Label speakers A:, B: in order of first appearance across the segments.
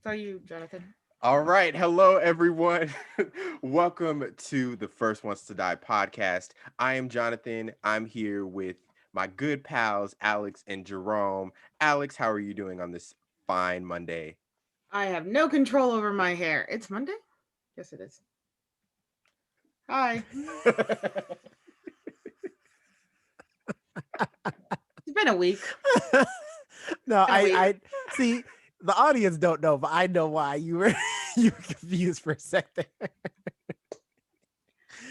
A: all you, Jonathan.
B: All right. Hello, everyone. Welcome to the First Ones to Die podcast. I am Jonathan. I'm here with my good pals, Alex and Jerome. Alex, how are you doing on this fine Monday?
A: I have no control over my hair. It's Monday? Yes, it is. Hi. It's been a week.
C: No,
A: Been a week.
C: I see the audience don't know, but I know why you were you were confused for a second.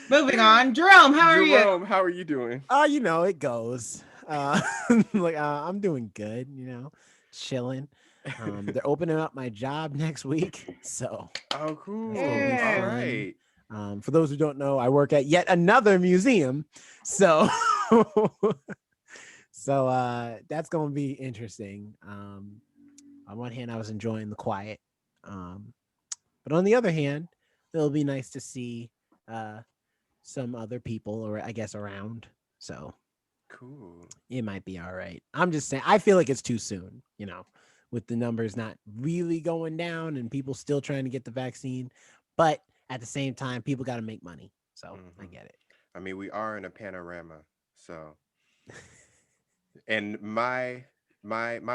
A: Moving on. Jerome, how are you?
B: Jerome, how are you doing?
C: It goes. I'm doing good, chilling. They're opening up my job next week, so
B: Oh,
C: it's gonna be
B: cool. All
A: Yeah.
C: fun.
B: right.
C: For those who don't know, I work at yet another museum, so that's gonna be interesting. On one hand, I was enjoying the quiet, but on the other hand, it'll be nice to see some other people, or I guess around. So
B: Cool.
C: it might be all right. I'm just saying, I feel like it's too soon, with the numbers not really going down and people still trying to get the vaccine. But at the same time, people got to make money. So I
B: Mhm.
C: get it.
B: I mean, we are in a panorama, so and my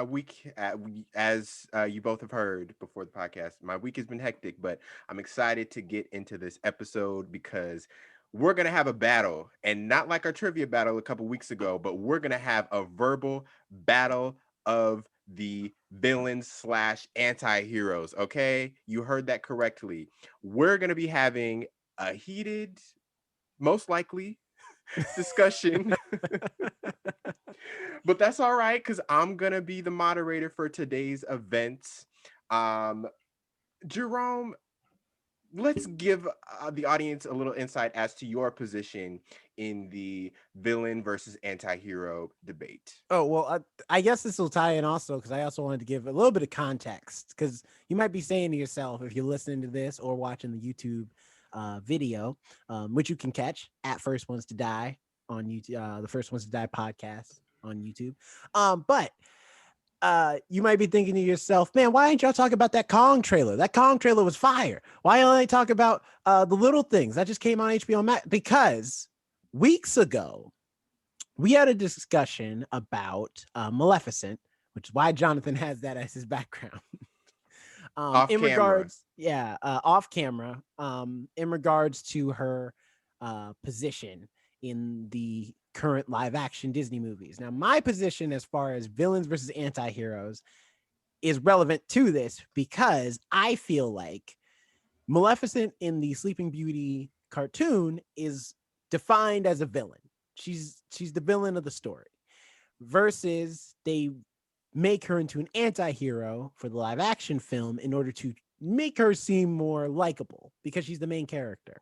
B: week as you both have heard before the podcast, my week has been hectic, but I'm excited to get into this episode because we're gonna have a battle, and not like our trivia battle a couple weeks ago, but we're gonna have a verbal battle of the villains slash anti-heroes. Okay, you heard that correctly. We're gonna be having a heated, most likely, discussion. But that's all right because I'm gonna be the moderator for today's event. Um, Jerome, let's give the audience a little insight as to your position in the villain versus anti-hero debate.
C: Oh, well, I guess this will tie in also because I also wanted to give a little bit of context because you might be saying to yourself, if you're listening to this or watching the YouTube video, which you can catch at First Ones to Die on YouTube, the First Ones to Die podcast on YouTube. But you might be thinking to yourself, man, why ain't y'all talking about that Kong trailer? That Kong trailer was fire. Why don't they talk about the little things that just came on HBO Max? Because weeks ago, we had a discussion about Maleficent, which is why Jonathan has that as his background.
B: Off
C: In
B: camera.
C: regards, off camera, in regards to her position in the current live action Disney movies. Now, my position as far as villains versus anti-heroes is relevant to this because I feel like Maleficent in the Sleeping Beauty cartoon is defined as a villain. She's the villain of the story. Versus they make her into an anti-hero for the live action film in order to make her seem more likable because she's the main character.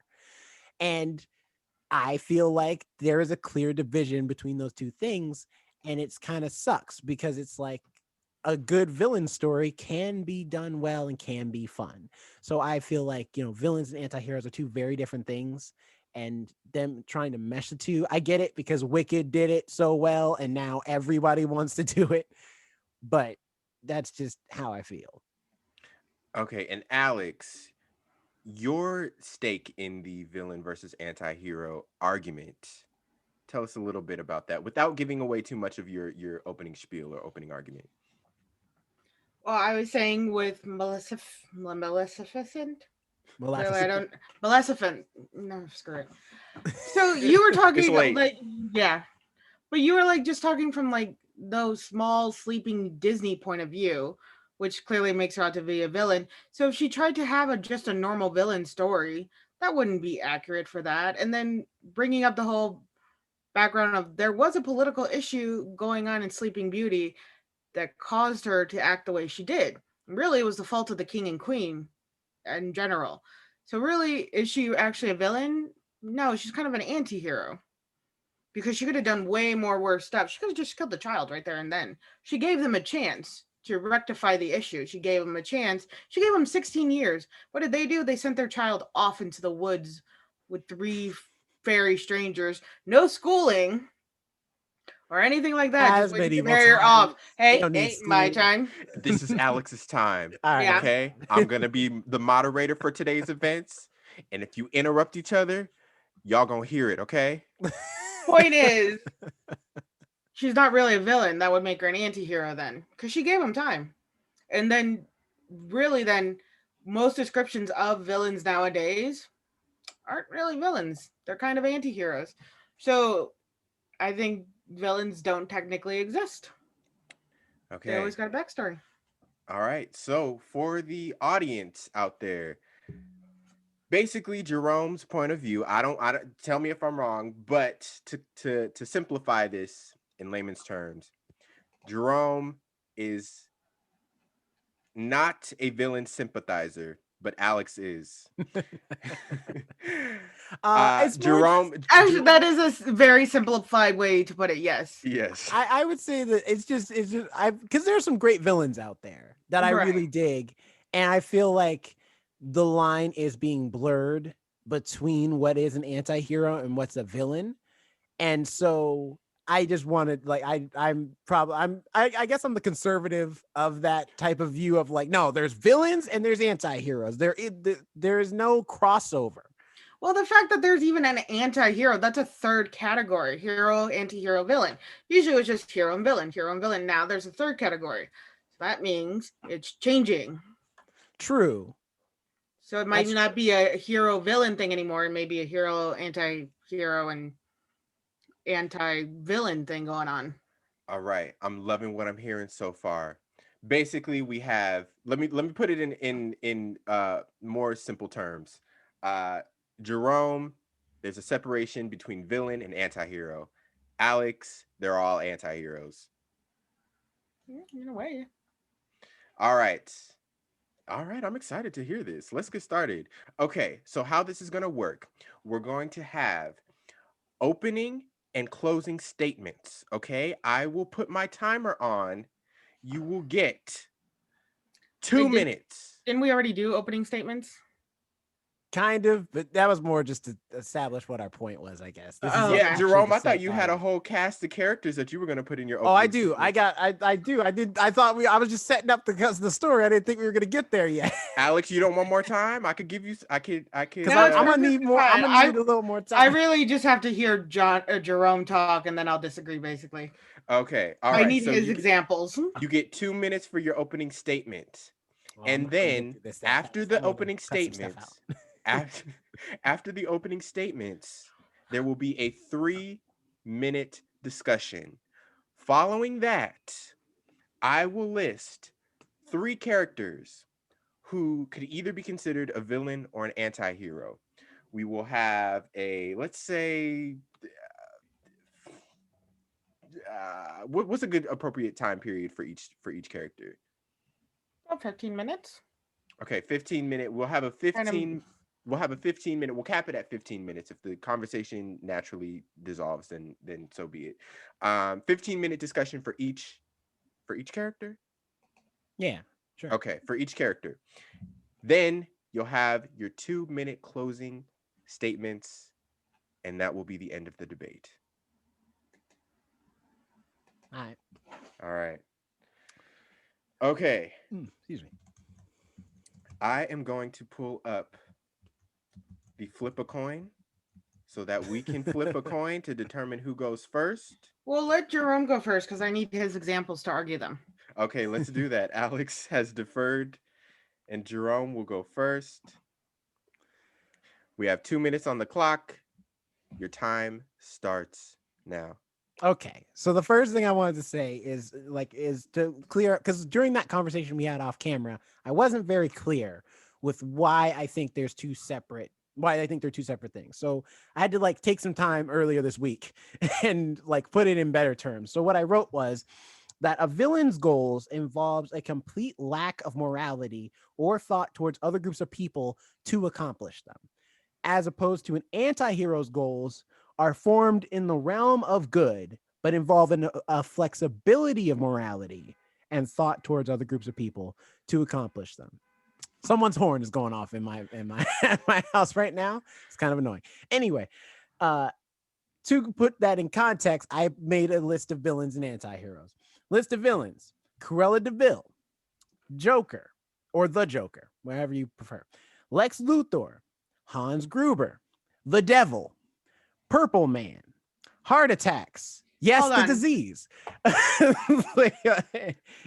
C: And I feel like there is a clear division between those two things, and it's kind of sucks because it's like a good villain story can be done well and can be fun. So I feel like, villains and anti-heroes are two very different things, and them trying to mesh the two, I get it because Wicked did it so well and now everybody wants to do it, but that's just how I feel.
B: Okay, and Alex, your stake in the villain versus anti-hero argument. Tell us a little bit about that without giving away too much of your opening spiel or opening argument.
A: Well, I was saying with Maleficent. Clearly, I
C: Maleficent.
A: don't. Maleficent. No, screw it. So you were
B: It's
A: talking
B: late.
A: like, yeah, but you were like just talking from like those small sleeping Disney point of view, which clearly makes her out to be a villain. So if she tried to have just a normal villain story, that wouldn't be accurate for that. And then bringing up the whole background of there was a political issue going on in Sleeping Beauty that caused her to act the way she did. Really, it was the fault of the king and queen in general. So really, is she actually a villain? No, she's kind of an anti-hero because she could have done way more worse stuff. She could have just killed the child right there and then. She gave them a chance to rectify the issue. She gave them a chance. She gave them 16 years. What did they do? They sent their child off into the woods with three fairy strangers. No schooling. or anything like that. Just
C: As
A: wait to
C: medieval
A: compare her off.
C: times. You
A: Hey,
C: don't need
A: hey, my
C: school.
A: time.
B: This is Alex's time.
C: All right.
A: Yeah.
B: Okay, I'm gonna be the moderator for today's events, and if you interrupt each other, y'all gonna hear it. Okay.
A: Point is, she's not really a villain. That would make her an anti-hero then, because she gave him time. And then, really, then most descriptions of villains nowadays aren't really villains. They're kind of anti-heroes. So I think villains don't technically exist. They
B: Okay.
A: always got a backstory.
B: All right. So for the audience out there, basically Jerome's point of view. I don't tell me if I'm wrong, but to simplify this in layman's terms, Jerome is not a villain sympathizer, but Alex is.
C: It's more
B: Jerome.
A: Actually, that is a very simplified way to put it. Yes.
B: Yes.
C: I would say that it's just I because there's some great villains out there that I
A: Right.
C: really dig, and I feel like the line is being blurred between what is an anti-hero and what's a villain. And so I just wanted like I guess I'm the conservative of that type of view of like, no, there's villains and there's anti-heroes. There is no crossover.
A: Well, the fact that there's even an anti-hero, that's a third category. Hero, anti-hero, villain. Usually it was just hero and villain, hero and villain. Now there's a third category. So that means it's changing.
C: True.
A: So it might
C: That's
A: not be a hero villain thing anymore. It may be a hero, anti-hero, and anti-villain thing going on.
B: All right. I'm loving what I'm hearing so far. Basically, we have let me put it in more simple terms. Uh Jerome, there's a separation between villain and anti-hero. Alex, they're all anti-heroes.
A: Yeah, in a way.
B: All right. All right, I'm excited to hear this. Let's get started. Okay, so how this is going to work. We're going to have opening and closing statements, okay? I will put my timer on. You will get 2
A: Wait,
B: minutes.
A: Didn't we already do opening statements?
C: kind of, but that was more just to establish what our point was, I guess. This is
A: Oh,
B: Yeah,
A: okay.
C: actually
B: Jerome,
C: to
B: I thought
C: set
B: you
C: that
B: had a
C: up.
B: whole cast of characters that you were going to put in your
C: Oh, I
B: opening
C: do.
B: statement.
C: I do. I thought I was just setting up the story. I didn't think we were gonna get there yet.
B: Alex, you don't want more time? I could give you I could
C: Because
A: No, it's
C: I'm gonna
A: perfectly
C: need more. I'm
A: fine.
C: gonna need a little more
A: I
C: time.
A: really just have to hear Jerome talk, and then I'll disagree. Basically,
B: Okay. All
A: I
B: right.
A: need
B: So
A: his examples.
B: you get 2 minutes for your opening statement.
C: Well, I'm
B: And
C: not gonna get
B: then
C: through this that
B: after
C: fast.
B: the
C: I'm gonna
B: opening
C: cut some stuff
B: statements,
C: out.
B: after the opening statements, there will be a 3-minute discussion. Following that, I will list 3 characters who could either be considered a villain or an anti-hero. We will have a, let's say, what's a good appropriate time period for each character?
A: About 15 minutes.
B: Okay, 15-minute. We'll have a
A: Kind of
B: 15-minute. We'll cap it at 15 minutes. If the conversation naturally dissolves, then so be it. 15-minute discussion for each character.
C: Yeah, sure.
B: Okay, for each character. Then you'll have your 2-minute closing statements, and that will be the end of the debate.
C: All right.
B: All right. Okay.
C: Excuse me.
B: I am going to pull up the flip a coin so that we can flip a coin to determine who goes first.
A: We'll let Jerome go first because I need his examples to argue them.
B: Okay, let's do that. Alex has deferred and Jerome will go first. We have 2 minutes on the clock. Your time starts now.
C: Okay, so the first thing I wanted to say is to clear, because during that conversation we had off camera, I wasn't very clear with why I think they're two separate things. So I had to take some time earlier this week and put it in better terms. So what I wrote was that a villain's goals involves a complete lack of morality or thought towards other groups of people to accomplish them, as opposed to an anti-hero's goals are formed in the realm of good, but involve a flexibility of morality and thought towards other groups of people to accomplish them. Someone's horn is going off in my my house right now. It's kind of annoying. Anyway, to put that in context, I made a list of villains and anti-heroes. List of villains: Cruella de Vil, Joker, or the Joker, whatever you prefer, Lex Luthor, Hans Gruber, the Devil, Purple Man, Heart Attacks, yes,
A: Hold
C: the
A: on.
C: disease.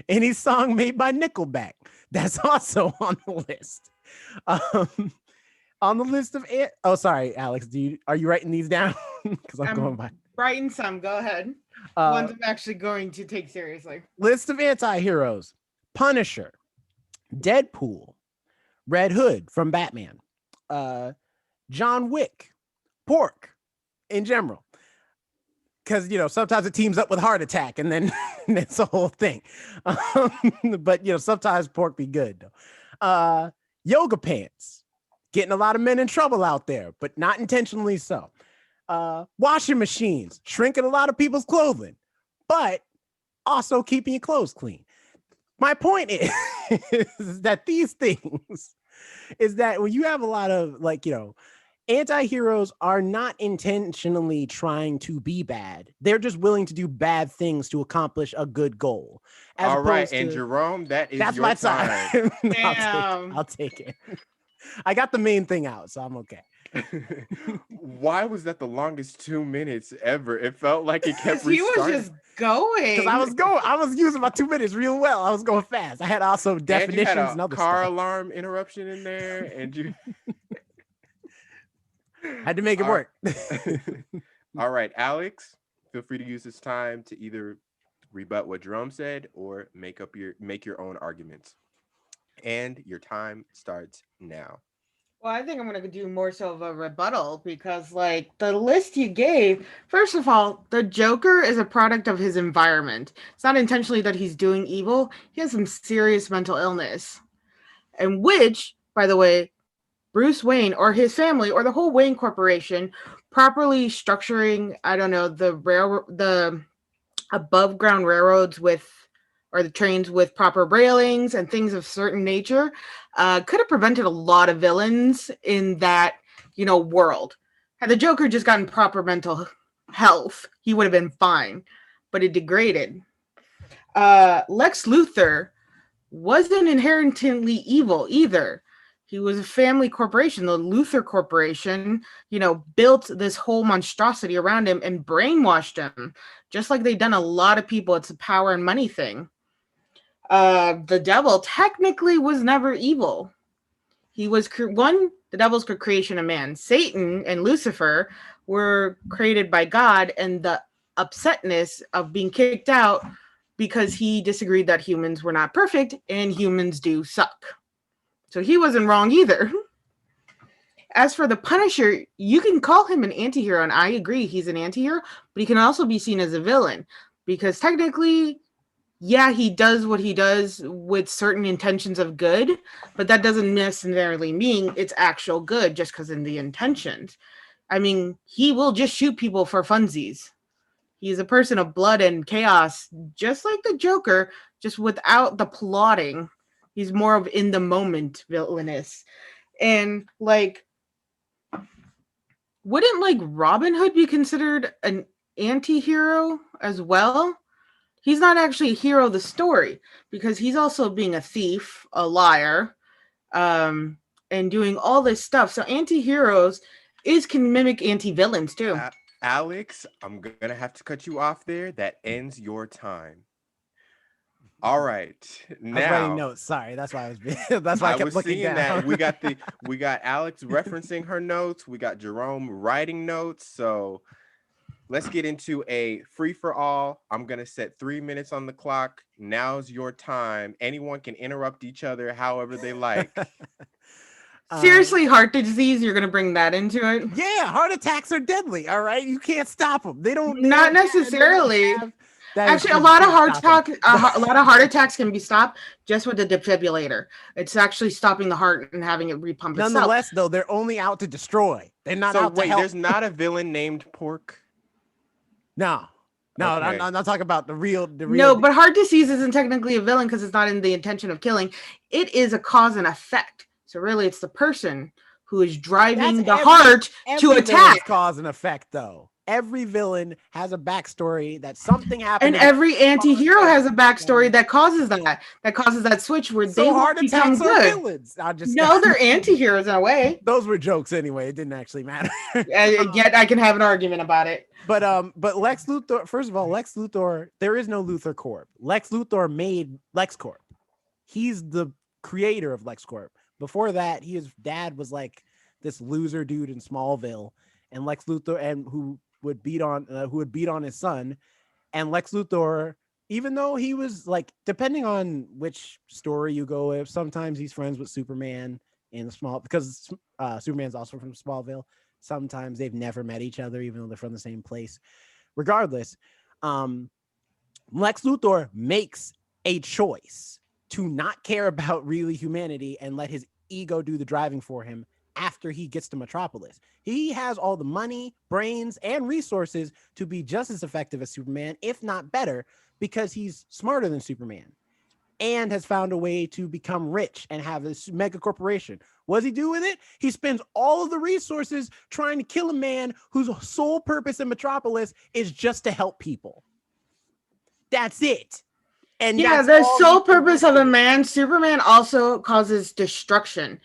C: Any song made by Nickelback, that's also on the list. On the list of sorry, Alex, are you writing these down? Because I'm going by
A: writing some. Go ahead. Ones I'm actually going to take seriously.
C: List of anti-heroes: Punisher, Deadpool, Red Hood from Batman, John Wick, Pork in general. Because, sometimes it teams up with Heart Attack and then it's a whole thing. But, sometimes Pork be good, though. Yoga Pants, getting a lot of men in trouble out there, but not intentionally so. Washing machines, shrinking a lot of people's clothing, but also keeping your clothes clean. My point is that these things is that when you have a lot of anti-heroes are not intentionally trying to be bad. They're just willing to do bad things to accomplish a good goal.
B: All right, and Jerome, that's your
C: my
B: time.
C: I'll take it. I got the main thing out, so I'm okay.
B: Why was that the longest 2 minutes ever? It felt like it kept restarting.
A: He was just going.
C: Because I was using my 2 minutes real well. I was going fast. I had also definitions and,
B: you had a
C: other
B: car
C: stuff.
B: Alarm interruption in there, and you
C: had to make it work.
B: All right, Alex, feel free to use this time to either rebut what Jerome said or make your own arguments. And your time starts now.
A: Well, I think I'm going to do more so of a rebuttal because, the list you gave, first of all, the Joker is a product of his environment. It's not intentionally that he's doing evil. He has some serious mental illness. And which, by the way, Bruce Wayne or his family or the whole Wayne Corporation properly structuring, the above ground railroads or the trains with proper railings and things of certain nature, could have prevented a lot of villains in that, world. Had the Joker just gotten proper mental health, he would have been fine, but it degraded. Lex Luthor wasn't inherently evil either. He was a family corporation. The Luthor Corporation, built this whole monstrosity around him and brainwashed him, just like they've done a lot of people. It's a power and money thing. The devil technically was never evil. He was the devil's creation of man. Satan and Lucifer were created by God, and the upsetness of being kicked out because he disagreed that humans were not perfect and humans do suck. So he wasn't wrong either. As for the Punisher, you can call him an anti-hero, and I agree he's an anti-hero, but he can also be seen as a villain because technically, yeah, he does what he does with certain intentions of good, but that doesn't necessarily mean it's actual good just because in the intentions. I mean, he will just shoot people for funsies. He's a person of blood and chaos, just like the Joker, just without the plotting. He's more of in the moment villainous. And wouldn't Robin Hood be considered an anti-hero as well? He's not actually a hero of the story because he's also being a thief, a liar, and doing all this stuff. So anti-heroes can mimic anti-villains too.
B: Alex, I'm gonna have to cut you off there. That ends your time. All right. Now,
C: I was writing notes. Sorry, that's why I was. That's why I kept looking down.
B: That. We got Alex referencing her notes. We got Jerome writing notes. So let's get into a free for all. I'm gonna set 3 minutes on the clock. Now's your time. Anyone can interrupt each other however they like.
A: Seriously, heart disease, you're going to bring that into it?
C: Yeah, heart attacks are deadly, all right? You can't stop them.
A: Not necessarily. Actually, a lot of heart attacks can be stopped just with the defibrillator. It's actually stopping the heart and having it repump itself.
C: Nonetheless, though, they're only out to destroy. They're not out to help.
B: There's not a villain named Pork?
C: No, okay. I'm not talking about the real.
A: No, but heart disease isn't technically a villain because it's not in the intention of killing. It is a cause and effect. So really, it's the person who is driving the heart to attack.
C: Cause and effect, though. Every villain has a backstory that something happened.
A: And every anti-hero has a backstory that causes that switch where they
C: So
A: will
C: heart
A: become
C: attacks are
A: good.
C: villains.
A: No, they're anti-heroes in a way.
C: Those were jokes anyway. It didn't actually matter.
A: Yet I can have an argument about it.
C: But Lex Luthor, first of all, Lex Luthor, there is no Luthor Corp. Lex Luthor made LexCorp. He's the creator of LexCorp. Before that, his dad was like this loser dude in Smallville, and Lex Luthor, and who would beat on his son. And Lex Luthor, even though he was like, depending on which story you go with, sometimes he's friends with Superman in the because Superman's also from Smallville. Sometimes they've never met each other, even though they're from the same place. Regardless, Lex Luthor makes a choice to not care about really humanity and let his ego do the driving for him after he gets to Metropolis. He has all the money, brains, and resources to be just as effective as Superman, if not better, because he's smarter than Superman and has found a way to become rich and have this mega corporation. What does he do with it? He spends all of the resources trying to kill a man whose sole purpose in Metropolis is just to help people. That's it. And
A: yeah, the sole purpose of a man, Superman also causes destruction.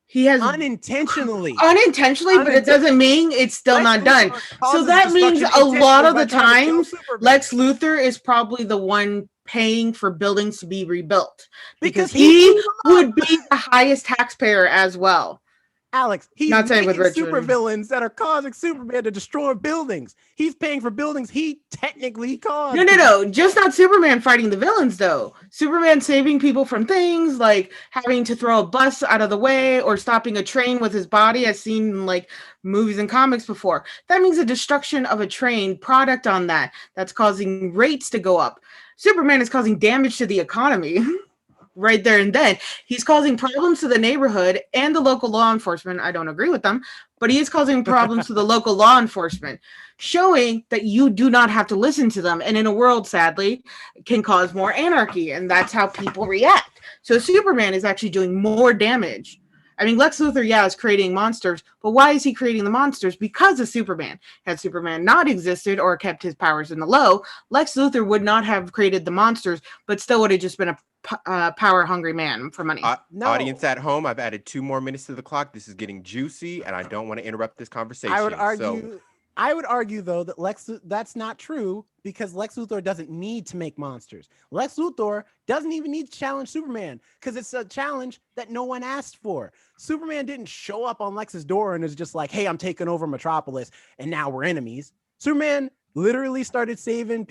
A: He has
C: unintentionally,
A: but it doesn't mean it's still not done. So that means a lot of the times Lex Luthor is probably the one paying for buildings to be rebuilt because he would be the highest taxpayer as well.
C: Alex, he's not saying with super villains that are causing Superman to destroy buildings. He's paying for buildings he technically caused.
A: No. Just not Superman fighting the villains, though. Superman saving people from things like having to throw a bus out of the way or stopping a train with his body, as seen in like movies and comics before. That means the destruction of a train product on that's causing rates to go up. Superman is causing damage to the economy. Right there and then. He's causing problems to the neighborhood and the local law enforcement. I don't agree with them, but he is causing problems to the local law enforcement, showing that you do not have to listen to them. And in a world, sadly, can cause more anarchy. And that's how people react. So Superman is actually doing more damage. I mean, Lex Luthor, is creating monsters, but why is he creating the monsters? Because of Superman. Had Superman not existed or kept his powers in the low, Lex Luthor would not have created the monsters, but still would have just been a power-hungry man for money.
B: Audience at home, I've added 2 more minutes to the clock. This is getting juicy, and I don't want to interrupt this conversation.
C: I would argue, though, that that's not true because Lex Luthor doesn't need to make monsters. Lex Luthor doesn't even need to challenge Superman because it's a challenge that no one asked for. Superman didn't show up on Lex's door and is just like, hey, I'm taking over Metropolis, and now we're enemies. Superman literally started saving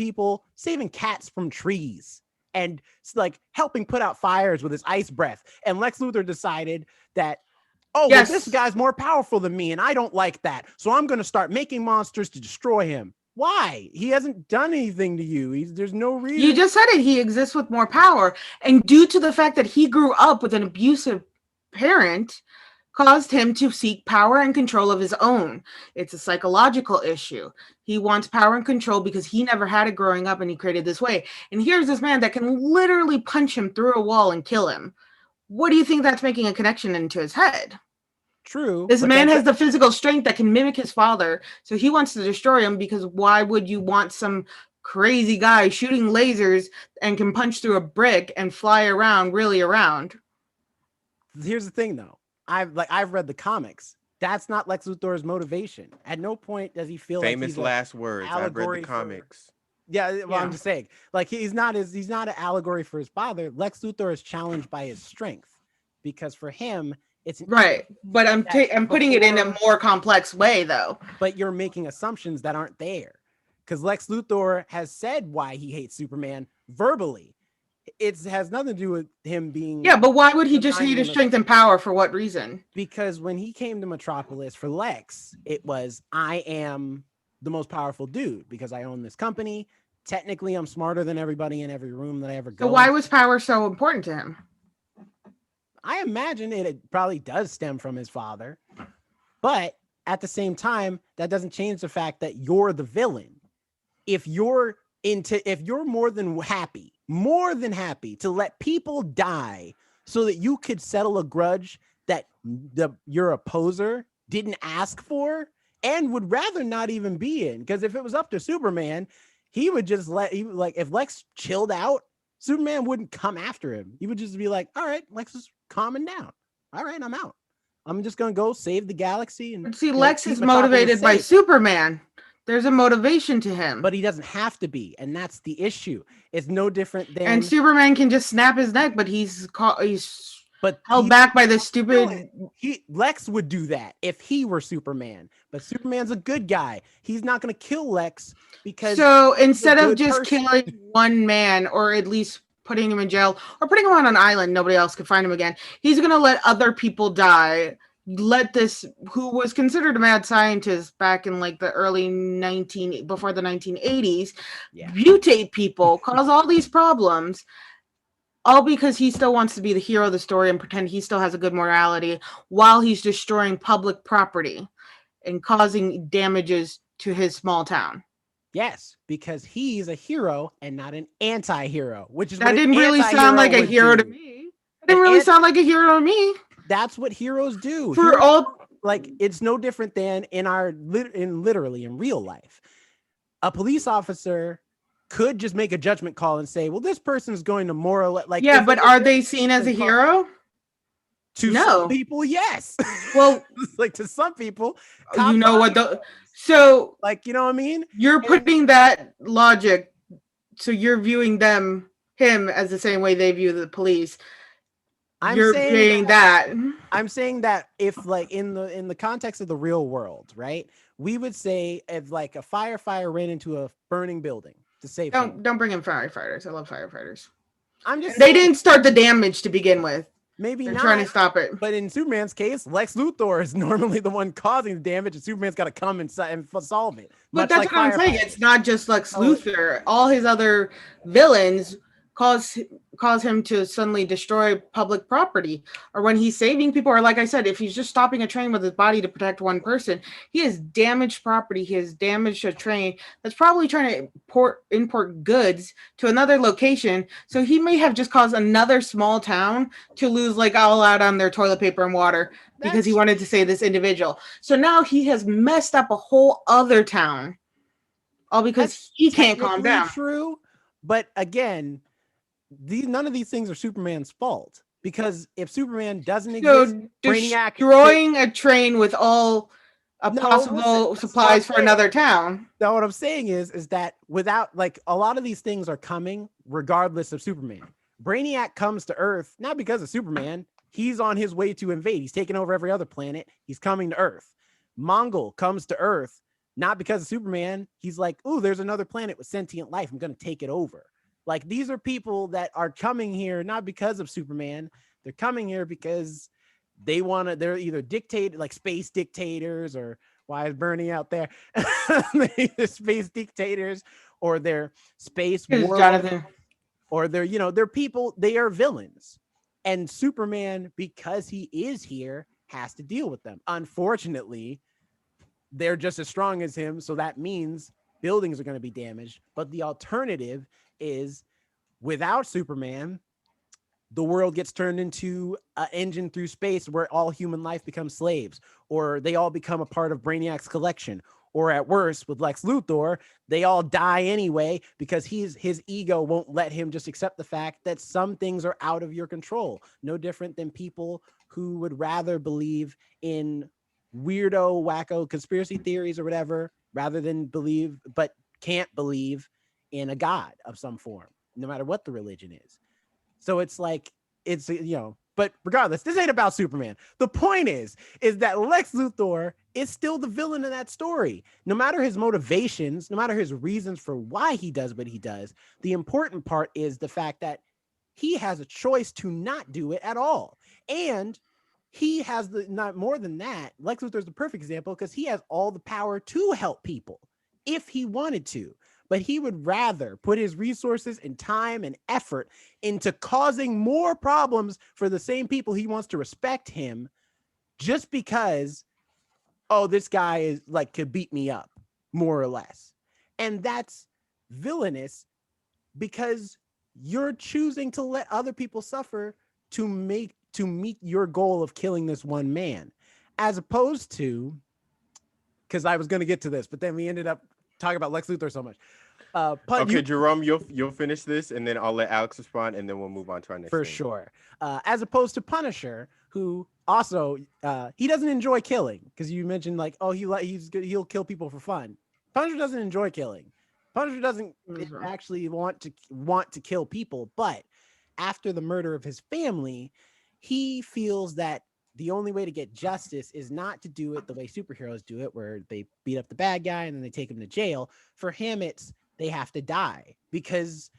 C: cats from trees and like helping put out fires with his ice breath. And Lex Luthor decided that, this guy's more powerful than me, and I don't like that. So I'm going to start making monsters to destroy him. Why? He hasn't done anything to you. There's no reason.
A: You just said it. He exists with more power. And due to the fact that he grew up with an abusive parent, caused him to seek power and control of his own. It's a psychological issue. He wants power and control because he never had it growing up and he created this way. And here's this man that can literally punch him through a wall and kill him. What do you think that's making a connection into his head?
C: True.
A: This man has the physical strength that can mimic his father, so he wants to destroy him because why would you want some crazy guy shooting lasers and can punch through a brick and fly around really around?
C: Here's the thing, though. I've read the comics. That's not Lex Luthor's motivation. At no point does he feel
B: famous
C: like he's
B: last words. I've read the comics.
C: I'm just saying, like he's not an allegory for his father. Lex Luthor is challenged by his strength because for him it's
A: right. But I'm putting it in a more complex way, though.
C: But you're making assumptions that aren't there because Lex Luthor has said why he hates Superman verbally. It has nothing to do with him being.
A: Yeah, but why would he just hate his strength and power? For what reason?
C: Because when he came to Metropolis for Lex, it was, I am the most powerful dude because I own this company. Technically, I'm smarter than everybody in every room that I ever go.
A: So why was power so important to him?
C: I imagine it probably does stem from his father. But at the same time, that doesn't change the fact that you're the villain. If you're more than happy to let people die so that you could settle a grudge that your opposer didn't ask for and would rather not even be in, because if it was up to Superman, he would just if Lex chilled out, Superman wouldn't come after him. He would just be like, all right, Lex is calming down. All right, I'm out. I'm just going to go save the galaxy. And
A: see, Lex is motivated by Superman. There's a motivation to him.
C: But he doesn't have to be, and that's the issue. It's no different than...
A: And Superman can just snap his neck, but he's held back by this stupid...
C: Lex would do that if he were Superman. But Superman's a good guy. He's not going to kill Lex because...
A: So instead of just killing one man, or at least putting him in jail, or putting him on an island, nobody else could find him again, he's going to let other people die. Let this, who was considered a mad scientist back in like the before the 1980s, mutate people, cause all these problems, all because he still wants to be the hero of the story and pretend he still has a good morality while he's destroying public property and causing damages to his small town.
C: Yes, because he's a hero and not an anti-hero, which is
A: that didn't really sound like a hero to me. It didn't really sound like a hero to me.
C: That's what heroes do.
A: For all,
C: like, it's no different than literally in real life. A police officer could just make a judgment call and say, well, this person is going to
A: but are they seen as a hero?
C: To some people, yes.
A: Well,
C: like to some people,
A: you know what? So,
C: like, you know what I mean?
A: You're putting that logic, so you're viewing him as the same way they view the police. I'm saying
C: that if, like, in the context of the real world, right, we would say if like a firefighter ran into a burning building to save
A: don't bring in firefighters. I love firefighters.
C: They
A: didn't start the damage to begin with.
C: Maybe
A: they're
C: not
A: trying to stop it.
C: But in Superman's case, Lex Luthor is normally the one causing the damage, and Superman's got to come and solve it.
A: But that's what I'm saying. It's not just Lex Luthor. All his other villains cause him to suddenly destroy public property, or when he's saving people, or like I said, if he's just stopping a train with his body to protect one person, he has damaged property. He has damaged a train that's probably trying to import goods to another location. So he may have just caused another small town to lose like all out on their toilet paper and water because he wanted to save this individual. So now he has messed up a whole other town, all because he can't calm down.
C: True, but again, none of these things are Superman's fault, because if Superman doesn't exist, Brainiac
A: destroying a train with all possible supplies for another town.
C: Now, what I'm saying is that without, like, a lot of these things are coming regardless of Superman. Brainiac comes to Earth not because of Superman. He's on his way to invade. He's taking over every other planet. He's coming to Earth. Mongol comes to Earth not because of Superman. He's like, ooh, there's another planet with sentient life. I'm going to take it over. Like, these are people that are coming here not because of Superman. They're coming here because they're either like space dictators, or why is Bernie out there? They're either space dictators, or they're space warlords, or they're people, they are villains. And Superman, because he is here, has to deal with them. Unfortunately, they're just as strong as him, so that means buildings are going to be damaged. But the alternative is, without Superman, the world gets turned into an engine through space where all human life becomes slaves, or they all become a part of Brainiac's collection, or at worst, with Lex Luthor, they all die anyway because his ego won't let him just accept the fact that some things are out of your control. No different than people who would rather believe in weirdo, wacko conspiracy theories or whatever, rather than believe, but can't believe in a god of some form, no matter what the religion is. So it's like, but regardless, this ain't about Superman. The point is that Lex Luthor is still the villain in that story. No matter his motivations, no matter his reasons for why he does what he does, the important part is the fact that he has a choice to not do it at all. And he has not more than that. Lex Luthor is the perfect example because he has all the power to help people if he wanted to. But he would rather put his resources and time and effort into causing more problems for the same people he wants to respect him, just because, oh, this guy is like, could beat me up, more or less. And that's villainous, because you're choosing to let other people suffer to meet your goal of killing this one man, as opposed to because I was going to get to this, but then we ended up talking about Lex Luthor so much.
B: Okay, Jerome, you'll finish this, and then I'll let Alex respond, and then we'll move on to our next.
C: For
B: thing.
C: sure. As opposed to Punisher, who also he doesn't enjoy killing, because you mentioned like, oh, he'll kill people for fun. Punisher doesn't enjoy killing. Punisher doesn't actually want to kill people, but after the murder of his family, he feels that the only way to get justice is not to do it the way superheroes do it, where they beat up the bad guy and then they take him to jail. For him, it's they have to die because.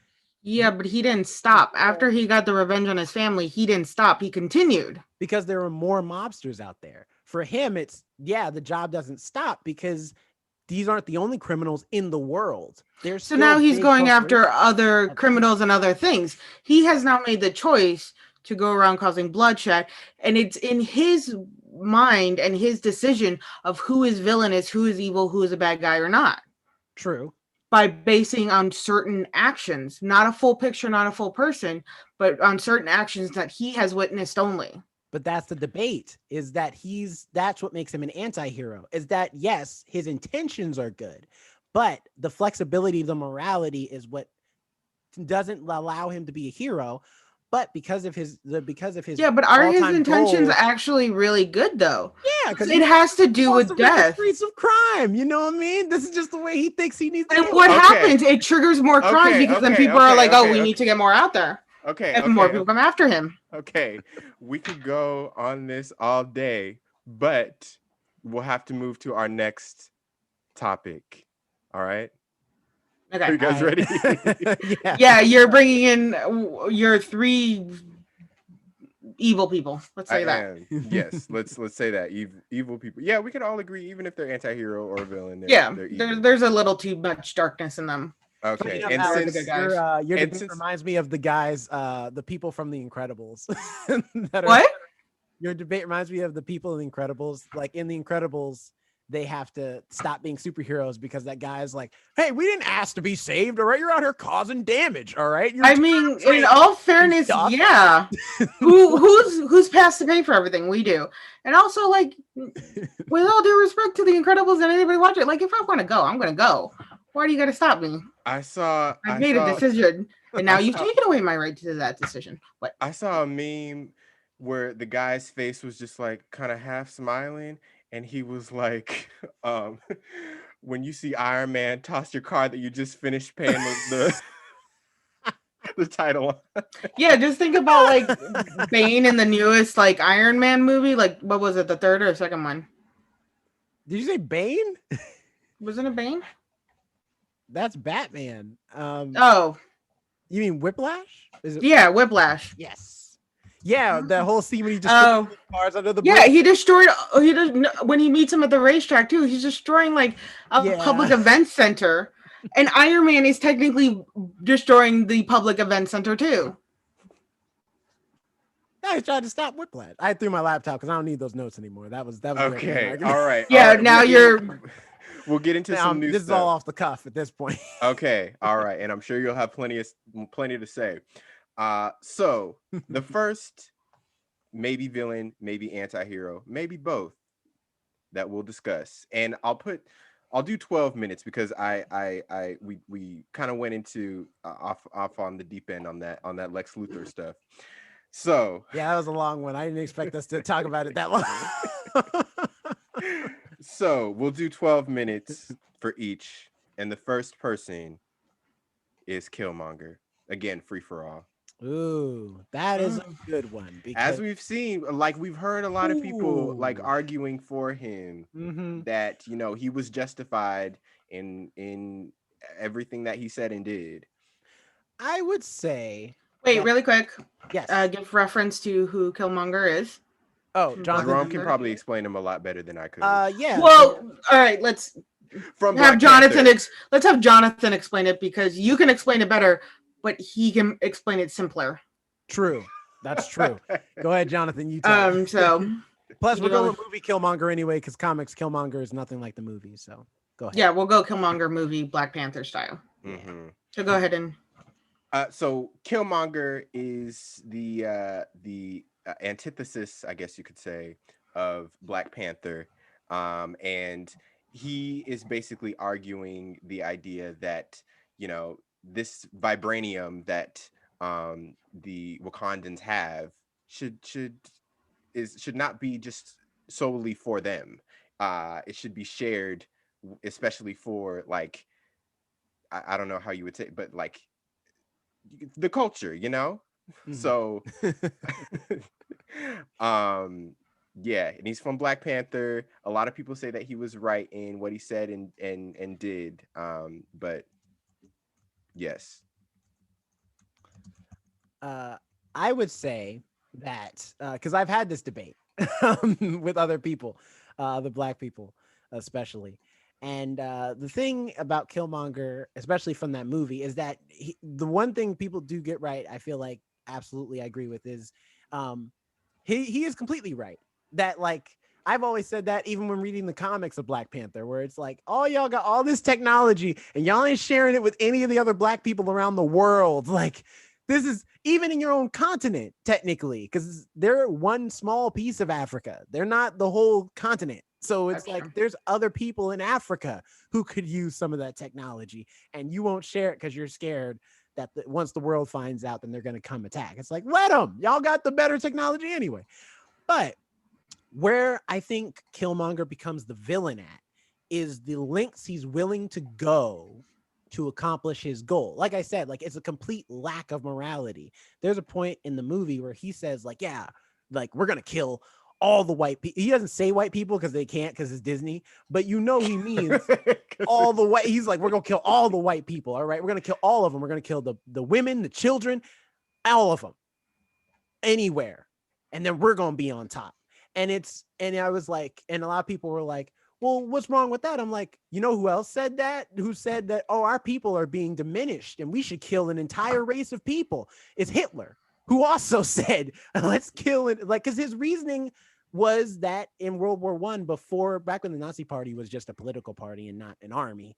A: Yeah, but he didn't stop. After he got the revenge on his family, he didn't stop. He continued.
C: Because there were more mobsters out there. For him, it's, the job doesn't stop because these aren't the only criminals in the world.
A: So now he's going after other criminals and other things. He has now made the choice to go around causing bloodshed, and it's in his mind and his decision of who is villainous, who is evil, who is a bad guy or not.
C: True.
A: By basing on certain actions, not a full picture, not a full person, but on certain actions that he has witnessed only.
C: But that's the debate, is that that's what makes him an anti-hero, is that, yes, his intentions are good, but the flexibility, the morality is what doesn't allow him to be a hero. But because of his
A: but are his intentions actually really good though?
C: Yeah, because
A: it has to do with death.
C: Streets of crime, you know what I mean? This is just the way he thinks he needs to.
A: And what happens? It triggers more crime because then people are like, "Oh, we need to get more out there." And more people come after him.
B: Okay, we could go on this all day, but we'll have to move to our next topic. All right.
A: Okay.
B: Are you guys ready?
A: Yeah, you're bringing in your 3 evil people. Let's say that.
B: Yes, let's say that evil people. Yeah, we can all agree, even if they're anti-hero or villain.
A: There's a little too much darkness in them.
B: Okay,
C: and since your debate reminds me of the guys, the people from The Incredibles.
A: What?
C: Your debate reminds me of the people in The Incredibles. Like in The Incredibles, they have to stop being superheroes because that guy's like, "Hey, we didn't ask to be saved, all right? You're out here causing damage, all right?"
A: I mean, in all fairness, yeah. Who's passed to pay for everything? We do. And also, like, with all due respect to The Incredibles and anybody watch it, like, if I want to go, I'm gonna go. Why do you got to stop me? I made a decision, and now you've taken away my right to that decision. What?
B: I saw a meme where the guy's face was just like kind of half smiling, and he was like, "When you see Iron Man, toss your card that you just finished paying the title."
A: Yeah, just think about like Bane in the newest like Iron Man movie. Like, what was it, the third or second one?
C: Did you say Bane?
A: Wasn't it Bane?
C: That's Batman.
A: Oh,
C: you mean Whiplash?
A: Yeah, Whiplash.
C: Yes. Yeah, that whole scene when he just cars under the bridge.
A: Yeah, he destroyed. When he meets him at the racetrack too. He's destroying like a public event center, and Iron Man is technically destroying the public event center too.
C: I tried to stop Whiplash. I threw my laptop because I don't need those notes anymore. That was
B: okay. All right.
A: Yeah.
B: All right.
A: Now
B: We'll get into some new
C: stuff. This is all off the cuff at this point.
B: Okay. All right. And I'm sure you'll have plenty to say. So the first, maybe villain, maybe anti-hero, maybe both, that we'll discuss. And I'll do 12 minutes because we kind of went into off on the deep end on that Lex Luthor stuff. So
C: yeah, that was a long one. I didn't expect us to talk about it that long.
B: So we'll do 12 minutes for each, and the first person is Killmonger. Again, free for all.
C: Ooh, that is a good one.
B: As we've seen, like we've heard a lot of people like arguing for him that he was justified in everything that he said and did.
C: I would say.
A: Wait, really quick.
C: Yes.
A: Give reference to who Killmonger is.
C: Oh,
B: Jerome can probably explain him a lot better than I could.
C: Yeah.
A: Well, all right. Let's have Jonathan explain it because you can explain it better, but he can explain it simpler.
C: True. That's true. Go ahead, Jonathan. You tell.
A: So.
C: Plus, we're going with movie Killmonger anyway because comics Killmonger is nothing like the movie. So go ahead.
A: Yeah, we'll go Killmonger movie Black Panther style.
B: Mm-hmm.
A: So go ahead and.
B: So Killmonger is the antithesis, I guess you could say, of Black Panther, and he is basically arguing the idea that, you know, this vibranium that the Wakandans have should not be just solely for them. It should be shared, especially for like I don't know how you would say, but like the culture, you know.
C: Mhm.
B: So, um, yeah, and he's from Black Panther. A lot of people say that he was right in what he said and did. But yes,
C: uh, I would say that because I've had this debate with other people, the black people especially. And the thing about Killmonger, especially from that movie, is that the one thing people do get right, I feel like absolutely I agree with, is um, he is completely right. That like I've always said that even when reading the comics of Black Panther, where it's like, oh, y'all got all this technology and y'all ain't sharing it with any of the other black people around the world. Like, this is even in your own continent, technically, because they're one small piece of Africa. They're not the whole continent. So it's
A: That's
C: like
A: true.
C: there's other people in Africa who could use some of that technology, and you won't share it because you're scared that once the world finds out, then they're going to come attack. It's like, let them. Y'all got the better technology anyway. But where I think Killmonger becomes the villain at is the lengths he's willing to go to accomplish his goal. Like I said, like it's a complete lack of morality. There's a point in the movie where he says, like, yeah, like we're gonna kill all the white people. He doesn't say white people because they can't because it's Disney, but you know he means all the white. He's like, we're gonna kill all the white people. All right, we're gonna kill all of them. We're gonna kill the women, the children, all of them, anywhere, and then we're gonna be on top. And I was like, and a lot of people were like, well, what's wrong with that? I'm like, you know who else said that? Who said that, oh, our people are being diminished and we should kill an entire race of people? It's Hitler, who also said, let's kill it. Like, because his reasoning was that in World War One, before, back when the Nazi party was just a political party and not an army,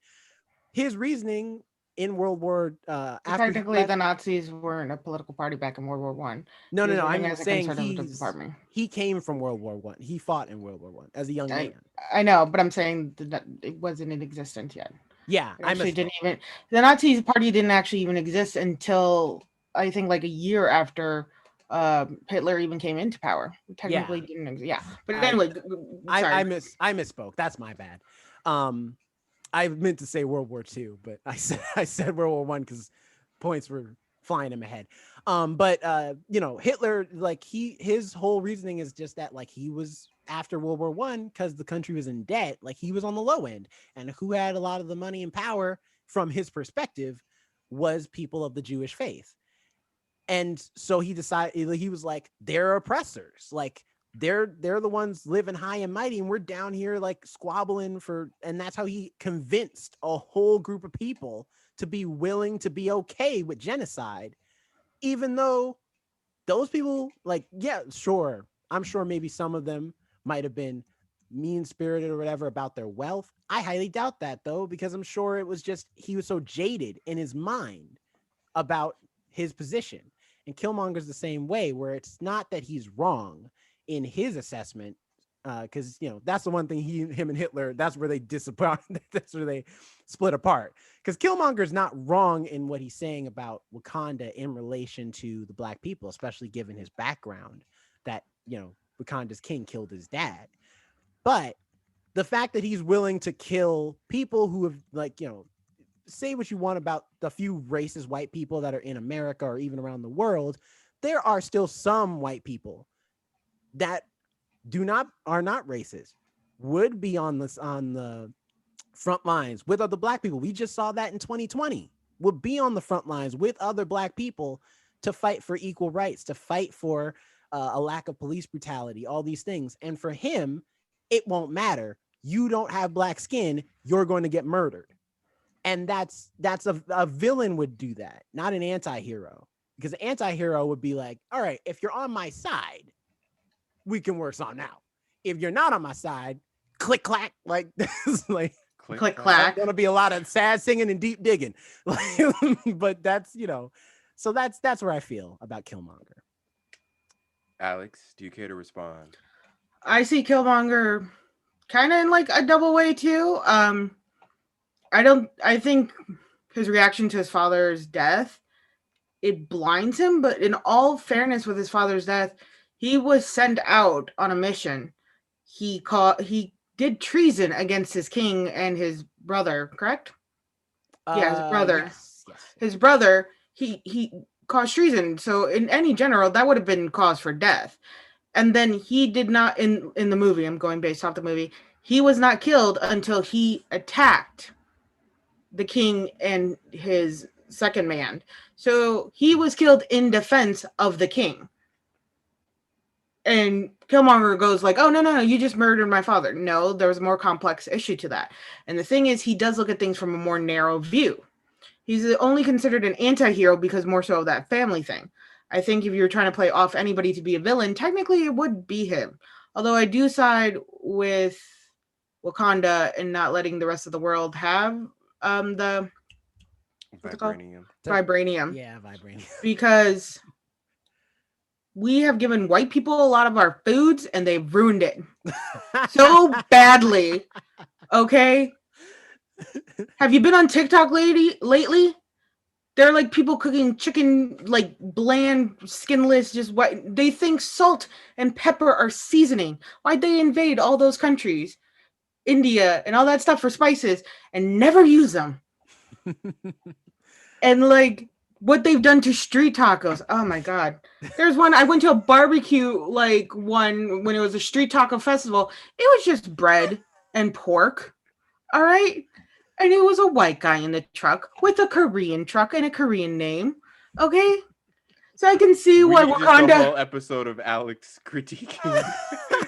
C: his reasoning in World War
A: Well,
C: after he
A: technically,
C: left.
A: the Nazis weren't a political party back in World War One.
C: No,
A: He
C: no,
A: was
C: no.
A: running
C: I'm
A: as a
C: saying
A: conservative department.
C: he came from World War One. He fought in World War One as a young
A: I,
C: man.
A: I know, but I'm saying that it wasn't in existence yet.
C: Yeah,
A: It
C: I
A: actually
C: misspoke.
A: didn't even. The Nazi party didn't actually even exist until I think like a year after Hitler even came into power. It
C: Yeah,
A: technically didn't exist. Yeah, but
C: I
A: anyway, sorry.
C: I misspoke. That's my bad. Um, I meant to say World War Two, but I said World War One because points were flying in my head. But you know, Hitler, like his whole reasoning is just that like he was after World War One because the country was in debt, like he was on the low end, and who had a lot of the money and power from his perspective was people of the Jewish faith. And so he decided, he was like, they're oppressors, like they're the ones living high and mighty, and we're down here like squabbling for. And that's how he convinced a whole group of people to be willing to be okay with genocide, even though those people, like, yeah, sure, I'm sure maybe some of them might have been mean spirited or whatever about their wealth. I highly doubt that, though, because I'm sure it was just he was so jaded in his mind about his position. And Killmonger's the same way, where it's not that he's wrong in his assessment, because you know that's the one thing him and Hitler, that's where they disappoint. That's where they split apart. Because Killmonger's not wrong in what he's saying about Wakanda in relation to the black people, especially given his background. That, you know, Wakanda's king killed his dad, but the fact that he's willing to kill people who have, like, you know, say what you want about the few racist white people that are in America or even around the world, there are still some white people that are not racist, would be on the front lines with other black people. We just saw that in 2020. Would be on the front lines with other black people to fight for equal rights, to fight for a lack of police brutality, all these things. And for him, it won't matter. You don't have black skin, you're going to get murdered. And that's a villain would do that, not an anti-hero. Because an anti-hero would be like, all right, if you're on my side, we can work something out. If you're not on my side, click clack, like this, like
B: Click
A: Click
B: clack.
C: that's
A: clack.
C: gonna be a lot of sad singing and deep digging. Like, but that's, you know, so that's where I feel about Killmonger.
B: Alex, do you care to respond?
A: I see Killmonger kind of in like a double way too. I think his reaction to his father's death, it blinds him, but in all fairness with his father's death, he was sent out on a mission. He did treason against his king and his brother, correct? Yeah, his brother.
C: Yes.
A: His brother, he caused treason. So in any general, that would have been cause for death. And then he did not in the movie, I'm going based off the movie, he was not killed until he attacked the king and his second man. So he was killed in defense of the king. And Killmonger goes like, "Oh no, you just murdered my father." No, there was a more complex issue to that. And the thing is, he does look at things from a more narrow view. He's only considered an anti-hero because more so of that family thing. I think if you're trying to play off anybody to be a villain, technically it would be him. Although I do side with Wakanda and not letting the rest of the world have the
B: Vibranium.
A: vibranium.
C: Yeah, vibranium.
A: Because we have given white people a lot of our foods and they've ruined it so badly. Okay? Have you been on TikTok lately? They're like people cooking chicken, like bland, skinless, just white. They think salt and pepper are seasoning. Why'd they invade all those countries, India and all that stuff for spices and never use them? And like what they've done to street tacos. Oh my God. There's one, I went to a barbecue, like one when it was a street taco festival. It was just bread and pork. All right. And it was a white guy in the truck with a Korean truck and a Korean name. Okay. So I can see why
B: Just a
A: Wakanda.
B: whole episode of Alex critiquing.
A: Look,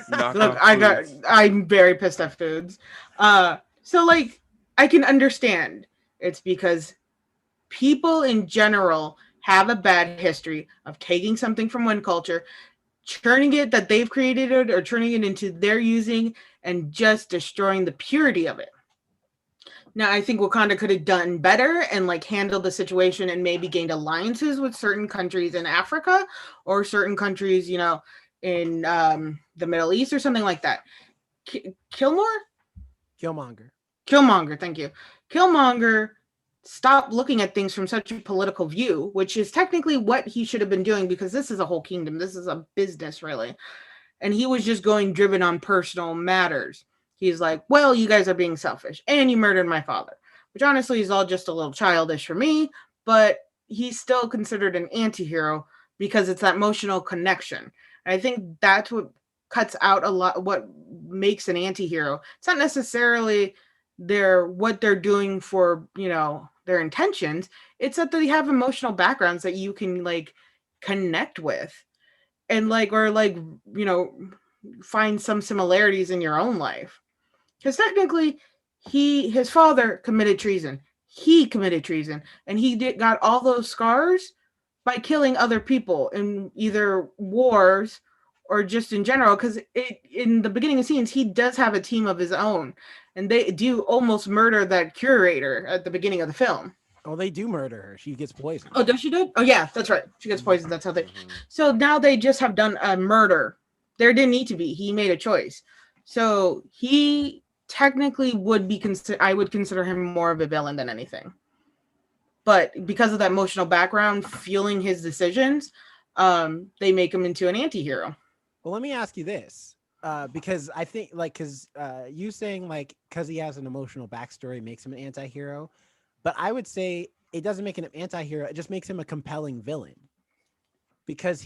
B: knockoff foods.
A: I'm very pissed at foods. So like I can understand. It's because people in general have a bad history of taking something from one culture, churning it that they've created it or turning it into their using and just destroying the purity of it. Now, I think Wakanda could have done better and like handled the situation and maybe gained alliances with certain countries in Africa or certain countries, in the Middle East or something like that. Killmonger, thank you. Killmonger stopped looking at things from such a political view, which is technically what he should have been doing because this is a whole kingdom. This is a business, really. And he was just going driven on personal matters. He's like, well, you guys are being selfish and you murdered my father, which honestly is all just a little childish for me, but he's still considered an anti-hero because it's that emotional connection. And I think that's what cuts out a lot, what makes an anti-hero. It's not necessarily what they're doing for, their intentions. It's that they have emotional backgrounds that you can like connect with and like, or like, find some similarities in your own life. Because technically, his father committed treason. He committed treason, and he got all those scars by killing other people in either wars or just in general. Because in the beginning of scenes, he does have a team of his own, and they do almost murder that curator at the beginning of the film.
C: Oh, they do murder her. She gets poisoned.
A: Oh, does she do? Oh, yeah, that's right. She gets poisoned. That's how they. So now they just have done a murder. There didn't need to be. He made a choice. So he technically would be I would consider him more of a villain than anything. But because of that emotional background fueling his decisions, they make him into an anti-hero.
C: Well, let me ask you this. Because I think you saying like because he has an emotional backstory makes him an anti-hero, but I would say it doesn't make him an anti-hero. It just makes him a compelling villain because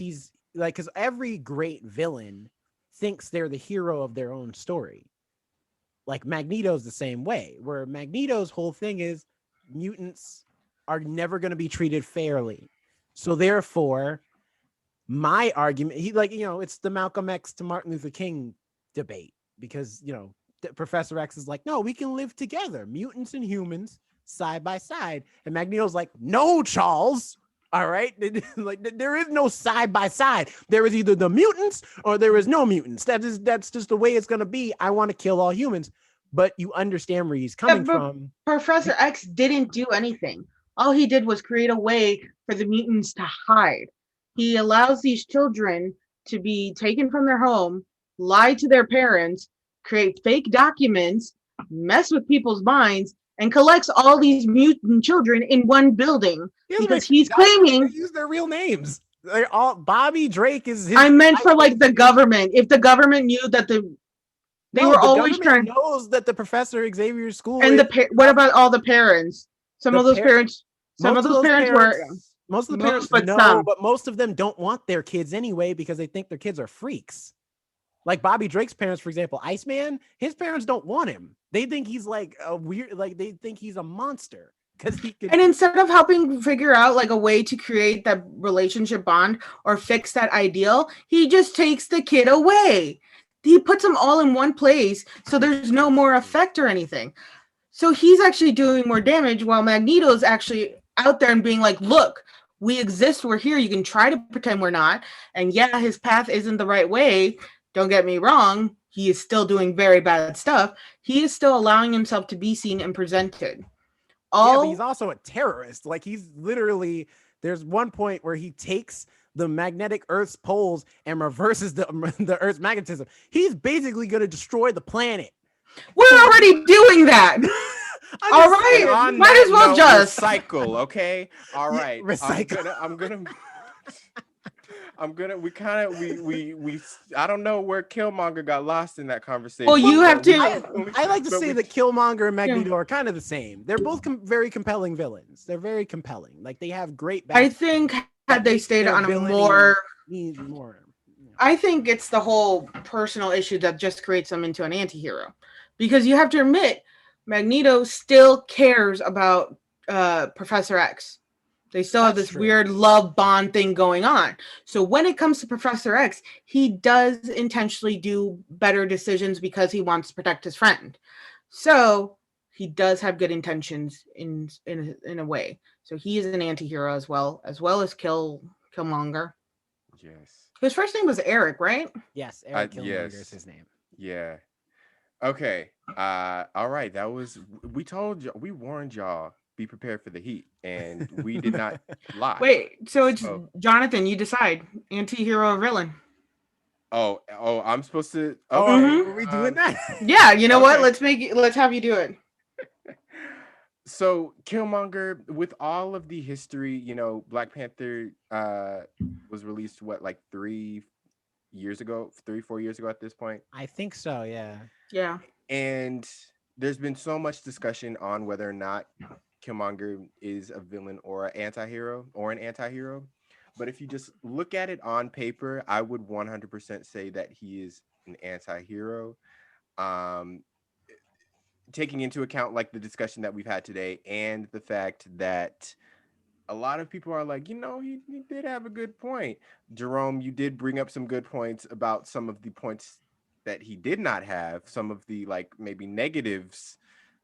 C: because every great villain thinks they're the hero of their own story. Like Magneto's the same way, where Magneto's whole thing is mutants are never going to be treated fairly. So therefore, my argument, it's the Malcolm X to Martin Luther King debate because, Professor X is like, no, we can live together, mutants and humans side by side. And Magneto's like, no, Charles. All right. Like there is no side by side. There is either the mutants or there is no mutants. That's just the way it's going to be. I want to kill all humans, but you understand where he's coming from.
A: Professor X didn't do anything. All he did was create a way for the mutants to hide. He allows these children to be taken from their home, lie to their parents, create fake documents, mess with people's minds, and collects all these mutant children in one building because he's claiming.
C: They use their real names. They're all Bobby Drake is his.
A: I meant for like the government. If the government knew that they were
C: the
A: always
C: government
A: trying.
C: knows that the Professor Xavier's school
A: And
C: is
A: what about all the parents? Some of those parents. Some of those parents were.
C: Most of the parents
A: but
C: know,
A: some.
C: but most of them don't want their kids anyway because they think their kids are freaks. Like Bobby Drake's parents, for example, Iceman, his parents don't want him. They think he's like a weird, like they think he's a monster because he can.
A: And instead of helping figure out like a way to create that relationship bond or fix that ideal, he just takes the kid away. He puts them all in one place so there's no more effect or anything. So he's actually doing more damage while Magneto's actually out there and being like, look, we exist, we're here, you can try to pretend we're not. And yeah, his path isn't the right way. Don't get me wrong, he is still doing very bad stuff. He is still allowing himself to be seen and presented.
C: Yeah, but he's also a terrorist. Like he's literally, there's one point where he takes the magnetic Earth's poles and reverses the Earth's magnetism. He's basically going to destroy the planet.
A: We're already doing that. All right, might as well just
B: recycle. Okay, all right.
C: Recycle.
B: We I don't know where Killmonger got lost in that conversation.
A: Well, you have to.
C: I like to say that Killmonger and Magneto are kind of the same. They're both very compelling villains. They're very compelling. Like they have great.
A: I think had they stayed on a more. I think it's the whole personal issue that just creates them into an anti-hero. Because you have to admit, Magneto still cares about Professor X. They still have this weird love bond thing going on. So when it comes to Professor X, he does intentionally do better decisions because he wants to protect his friend. So he does have good intentions in a way. So he is an anti-hero as well as Killmonger.
B: Yes.
A: His first name was Eric, right?
C: Yes, Eric Killmonger is his name.
B: Yeah. Okay. All right. That was. We warned y'all. Be prepared for the heat, and we did not lie.
A: Wait. So it's Jonathan. You decide. Anti-hero or villain?
B: Oh! I'm supposed to.
C: Okay. Are we doing that?
A: Yeah. You know what? Let's have you do it.
B: So Killmonger, with all of the history, Black Panther was released like 3 years ago, 3-4 years ago at this point.
C: I think so. Yeah.
A: Yeah.
B: And there's been so much discussion on whether or not Killmonger is a villain or an anti-hero. But if you just look at it on paper, I would 100% say that he is an anti-hero. Taking into account like the discussion that we've had today and the fact that a lot of people are like, he did have a good point. Jerome, you did bring up some good points about some of the points that he did not have, some of the like maybe negatives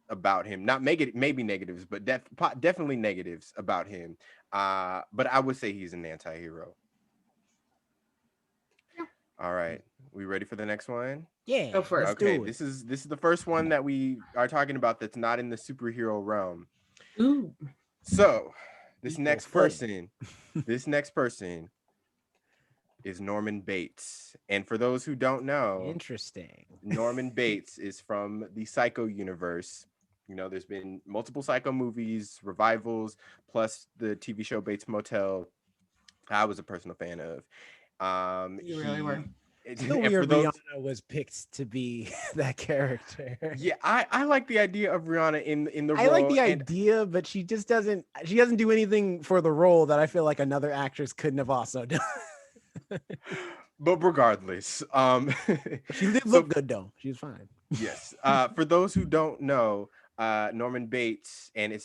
B: about him, not maybe negatives, but definitely negatives about him. But I would say he's an anti-hero.
A: Yeah.
B: All right. We ready for the next one?
C: Yeah.
A: Go for it.
B: Okay. This is the first one that we are talking about that's not in the superhero realm.
A: Ooh.
B: So this next person is Norman Bates. And for those who don't know,
C: interesting.
B: Norman Bates is from the Psycho universe. There's been multiple Psycho movies, revivals, plus the TV show Bates Motel. I was a personal fan of.
A: You really were.
C: It's so weird Rihanna was picked to be that character.
B: Yeah, I like the idea of Rihanna in the role.
C: I like the idea, but she doesn't do anything for the role that I feel like another actress couldn't have also done.
B: But regardless,
C: she did look good though. She was fine.
B: Yes. For those who don't know, Norman Bates, and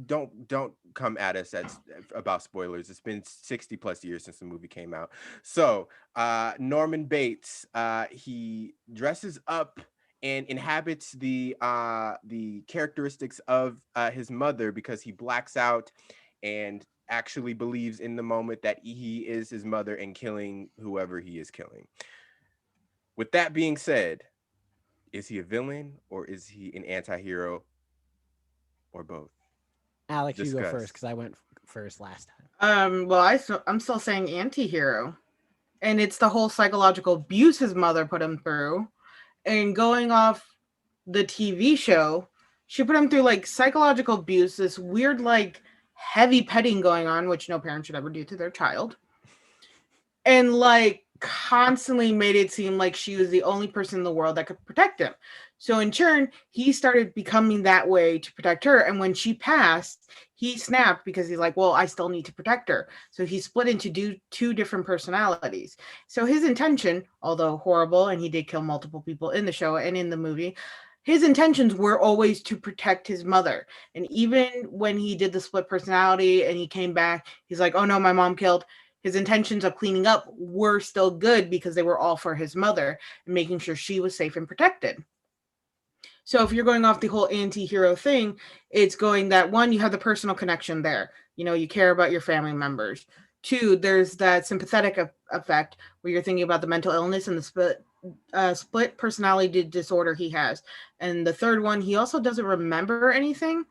B: don't come at us about spoilers. It's been 60 plus years since the movie came out. So Norman Bates, he dresses up and inhabits the characteristics of his mother because he blacks out and actually believes in the moment that he is his mother and killing whoever he is killing. With that being said, is he a villain or is he an anti-hero or both?
C: Alex, you go first because I went first last
A: time. Well, I'm still saying anti-hero. And it's the whole psychological abuse his mother put him through. And going off the TV show, she put him through like psychological abuse, this weird, like heavy petting going on, which no parent should ever do to their child. And like constantly made it seem like she was the only person in the world that could protect him. So in turn, he started becoming that way to protect her. And when she passed, he snapped because he's like, well, I still need to protect her. So he split into two different personalities. So his intention, although horrible, and he did kill multiple people in the show and in the movie, his intentions were always to protect his mother. And even when he did the split personality and he came back, he's like, oh no, my mom killed. His intentions of cleaning up were still good because they were all for his mother and making sure she was safe and protected. So if you're going off the whole anti-hero thing, it's going that one, you have the personal connection there. You know, you care about your family members. Two, there's that sympathetic effect where you're thinking about the mental illness and the split personality disorder he has. And the third one, he also doesn't remember anything,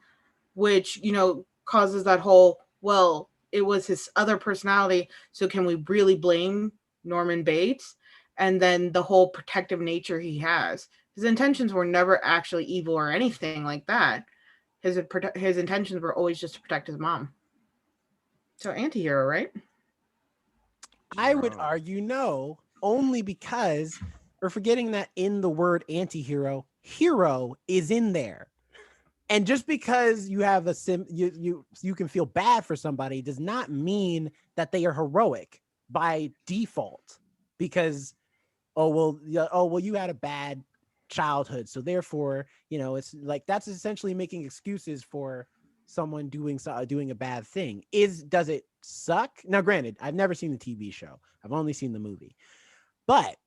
A: which, you know, causes that whole, well, it was his other personality. So can we really blame Norman Bates? And then the whole protective nature he has. His intentions were never actually evil or anything like that. His intentions were always just to protect his mom. So anti-hero, right?
C: I would
B: Jerome.
C: argue no, only because we're forgetting that in the word anti-hero, hero is in there. And just because you have you can feel bad for somebody does not mean that they are heroic by default. Because well, you had a bad childhood, so therefore, you know, it's like that's essentially making excuses for someone doing a bad thing. Does it suck? Now, granted, I've never seen the TV show. I've only seen the movie. But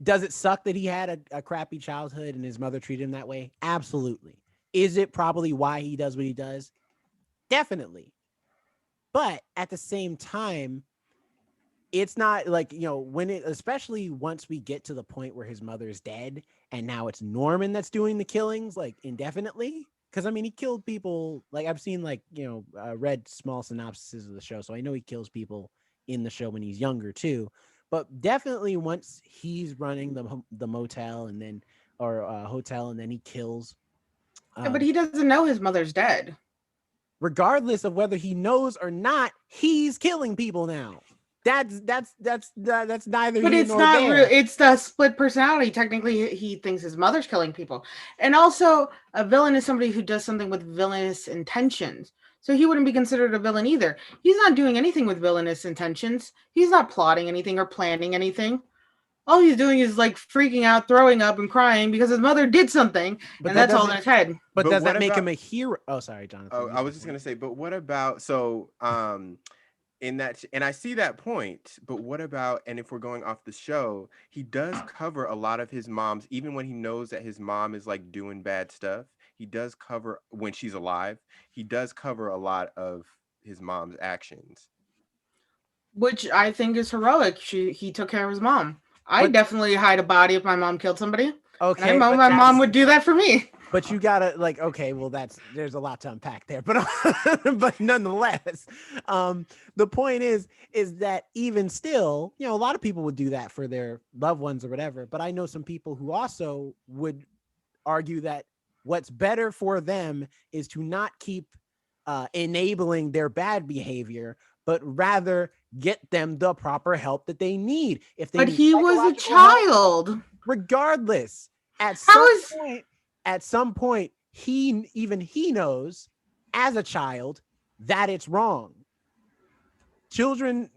C: does it suck that he had a crappy childhood and his mother treated him that way? Absolutely. Is it probably why he does what he does? Definitely. But at the same time, it's not like, you know, especially once we get to the point where his mother is dead and now it's Norman that's doing the killings, like indefinitely. Because I mean, he killed people. Like I've seen, like, you know, read small synopses of the show, so I know he kills people in the show when he's younger too. But definitely once he's running the motel and then or hotel and then he kills.
A: Yeah, but he doesn't know his mother's dead.
C: Regardless of whether he knows or not, he's killing people now. That's neither
A: but
C: here
A: it's
C: nor
A: not
C: there.
A: real. It's the split personality. Technically, he thinks his mother's killing people. And also, a villain is somebody who does something with villainous intentions. So he wouldn't be considered a villain either. He's not doing anything with villainous intentions. He's not plotting anything or planning anything. All he's doing is like freaking out, throwing up, and crying because his mother did something, and that's all in his head.
C: But does that make
B: about,
C: him a hero? Oh, sorry, Jonathan.
B: Oh, I was just gonna say, but what about in that, and I see that point, but what about, and if we're going off the show, he does cover a lot of his mom's, even when he knows that his mom is like doing bad stuff, he does cover when she's alive, he does cover a lot of his mom's actions.
A: Which I think is heroic. He took care of his mom. I definitely hide a body if my mom killed somebody.
C: Okay,
A: and I know my mom would do that for me.
C: But you gotta, like, okay, well, there's a lot to unpack there, but but nonetheless, the point is that even still, you know, a lot of people would do that for their loved ones or whatever. But I know some people who also would argue that what's better for them is to not keep enabling their bad behavior, but rather get them the proper help that they need.
A: But he was a child.
C: Help, regardless, at some point, he knows as a child that it's wrong. Children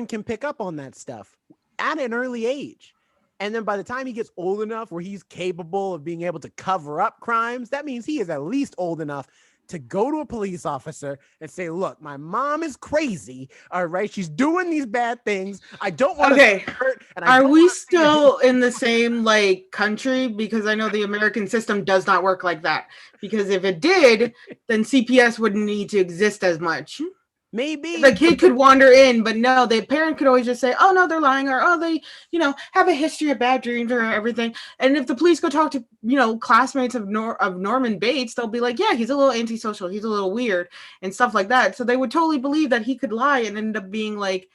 C: can pick up on that stuff at an early age. And then by the time he gets old enough where he's capable of being able to cover up crimes, that means he is at least old enough to go to a police officer and say, look, my mom is crazy. All right. She's doing these bad things. I don't want to hurt. And
A: are we still in the same like country? Because I know the American system does not work like that. Because if it did, then CPS wouldn't need to exist as much.
C: Maybe
A: the kid could wander in, but no, the parent could always just say, oh no, they're lying, or oh, they, you know, have a history of bad dreams or everything. And if the police go talk to, you know, classmates of Norman Bates, they'll be like, yeah, he's a little antisocial, he's a little weird and stuff like that. So they would totally believe that he could lie and end up being like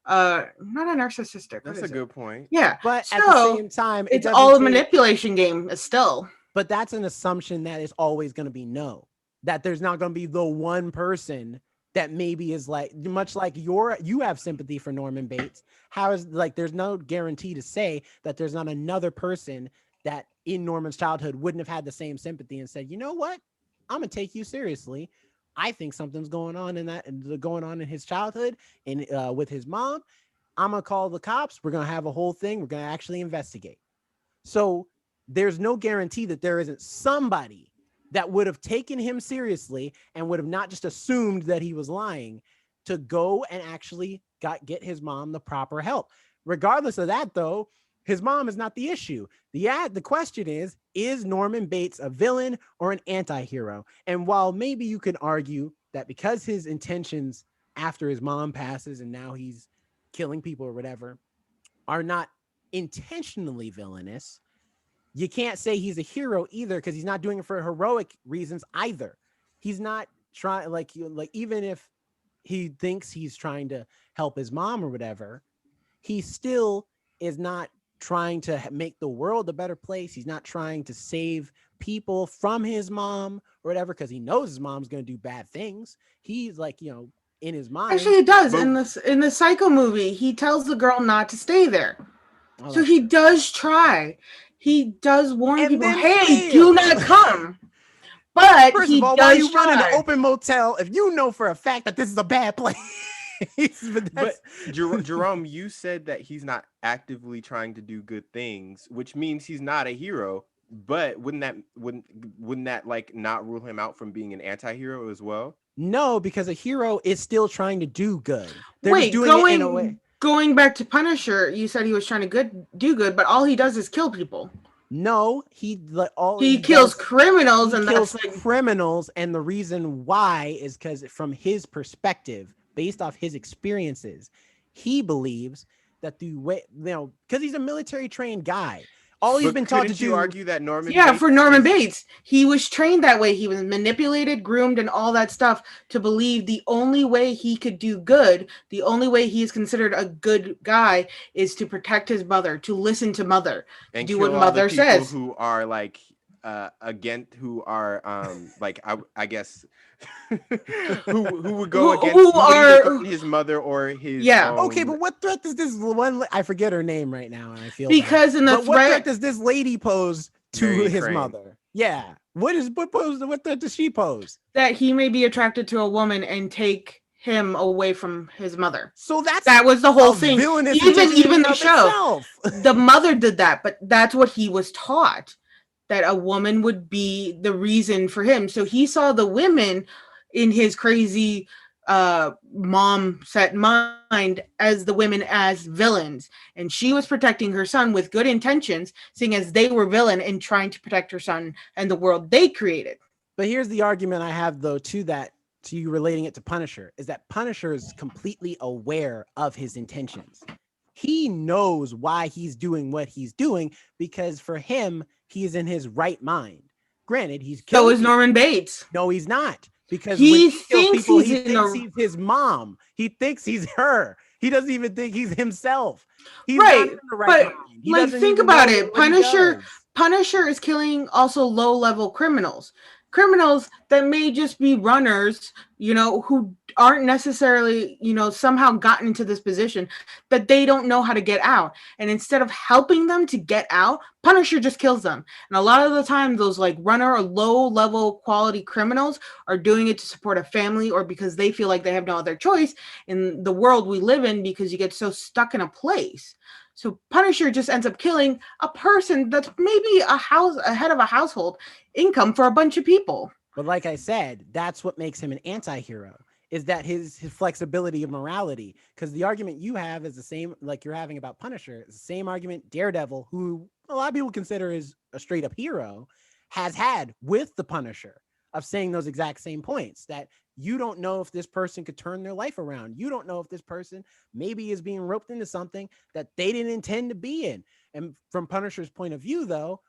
A: not a narcissistic. What
B: That's a
A: is it?
B: good point.
A: Yeah.
C: But at the
A: So
C: same time, it
A: it's
C: doesn't
A: all a
C: take.
A: manipulation game still.
C: But that's an assumption that is always going to be no. That there's not going to be the one person that maybe is like, much like you have sympathy for Norman Bates. How is, like, there's no guarantee to say that there's not another person that in Norman's childhood wouldn't have had the same sympathy and said, you know what, I'm gonna take you seriously. I think something's going on in his childhood and with his mom. I'm gonna call the cops. We're gonna have a whole thing. We're gonna actually investigate. So there's no guarantee that there isn't somebody that would have taken him seriously and would have not just assumed that he was lying to go and actually get his mom the proper help. Regardless of that, though, his mom is not the issue. The question is Norman Bates a villain or an anti-hero? And while maybe you can argue that because his intentions after his mom passes and now he's killing people or whatever are not intentionally villainous, you can't say he's a hero either, because he's not doing it for heroic reasons either. He's not trying, like even if he thinks he's trying to help his mom or whatever, he still is not trying to make the world a better place. He's not trying to save people from his mom or whatever, because he knows his mom's going to do bad things. He's like, in his mind.
A: Actually, it does.
B: But-
A: In the Psycho movie, he tells the girl not to stay there.
C: Oh,
A: So he does try. He does warn
C: And
A: people,
C: then
A: hey,
C: fails.
A: do not come. But
C: First
A: he
C: of all, why
A: does
C: you run an
A: try.
C: open motel if you know for a fact that this is a bad place?
B: But Jerome, you said that he's not actively trying to do good things, which means he's not a hero. But wouldn't that like not rule him out from being an anti-hero as well?
C: No, because a hero is still trying to do good. They're
A: Wait,
C: just doing it in a way.
A: going back to Punisher, you said he was trying to do good, but all he does is kill people.
C: No, he
A: kills criminals, and
C: kills
A: that's like
C: criminals, and the reason why is because from his perspective, based off his experiences, he believes that the way, because he's a military trained guy. All he's been taught to do.
B: Argue that Norman?
A: Yeah,
B: Bates
A: for Norman Bates, he was trained that way. He was manipulated, groomed, and all that stuff to believe the only way he could do good, the only way he is considered a good guy, is to protect his mother, to listen to mother,
B: and
A: do
B: kill
A: what
B: all
A: mother
B: the people
A: says.
B: who are like who are like I guess who would go against his mother or his
C: Okay, but what threat does this one? I forget her name right now, and I feel
A: because
C: bad.
A: in the
C: but what threat does this lady pose to his
B: trained.
C: mother? Yeah, what threat does she pose?
A: That he may be attracted to a woman and take him away from his mother.
C: So that
A: was the whole thing. Even the show, the mother did that, but that's what he was taught. That a woman would be the reason for him. So he saw the women in his crazy mom set mind as the women as villains. And she was protecting her son with good intentions, seeing as they were villain and trying to protect her son and the world they created.
C: But here's the argument I have, though, to you relating it to Punisher, is that Punisher is completely aware of his intentions. He knows why he's doing what he's doing, because for him, he is in his right mind. Granted, he's killing.
A: So is Norman Bates.
C: No, he's not, because
A: he thinks
C: people, he thinks he's his mom. He thinks he's her. He doesn't even think he's himself. He's
A: right,
C: not in the right
A: but
C: mind. He
A: like think about it. Punisher is killing also low-level criminals that may just be runners, who aren't necessarily, somehow gotten into this position that they don't know how to get out. And instead of helping them to get out, Punisher just kills them. And a lot of the time, those like runner or low-level quality criminals are doing it to support a family or because they feel like they have no other choice in the world we live in, because you get so stuck in a place. So Punisher just ends up killing a person that's maybe a head of a household income for a bunch of people.
C: But like I said, that's what makes him an anti-hero, is that his flexibility of morality. Because the argument you have is the same, like you're having about Punisher, is the same argument Daredevil, who a lot of people consider is a straight up hero, has had with the Punisher, of saying those exact same points, that you don't know if this person could turn their life around. You don't know if this person maybe is being roped into something that they didn't intend to be in. And from Punisher's point of view, though,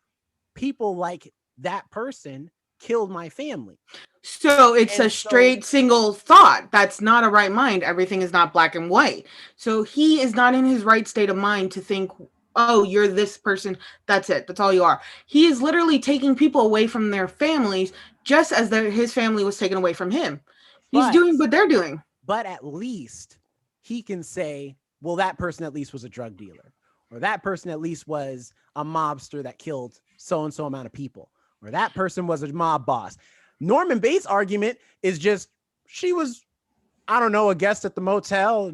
C: people like that person killed my family.
A: So it's
C: And
A: a straight single thought. That's not a right mind. Everything is not black and white. So he is not in his right state of mind to think, oh, you're this person. That's it. That's all you are. He is literally taking people away from their families just as his family was taken away from him. He's doing what they're doing.
C: But at least he can say, well, that person at least was a drug dealer, or that person at least was a mobster that killed so-and-so amount of people, or that person was a mob boss. Norman Bates' argument is just, she was, I don't know, a guest at the motel,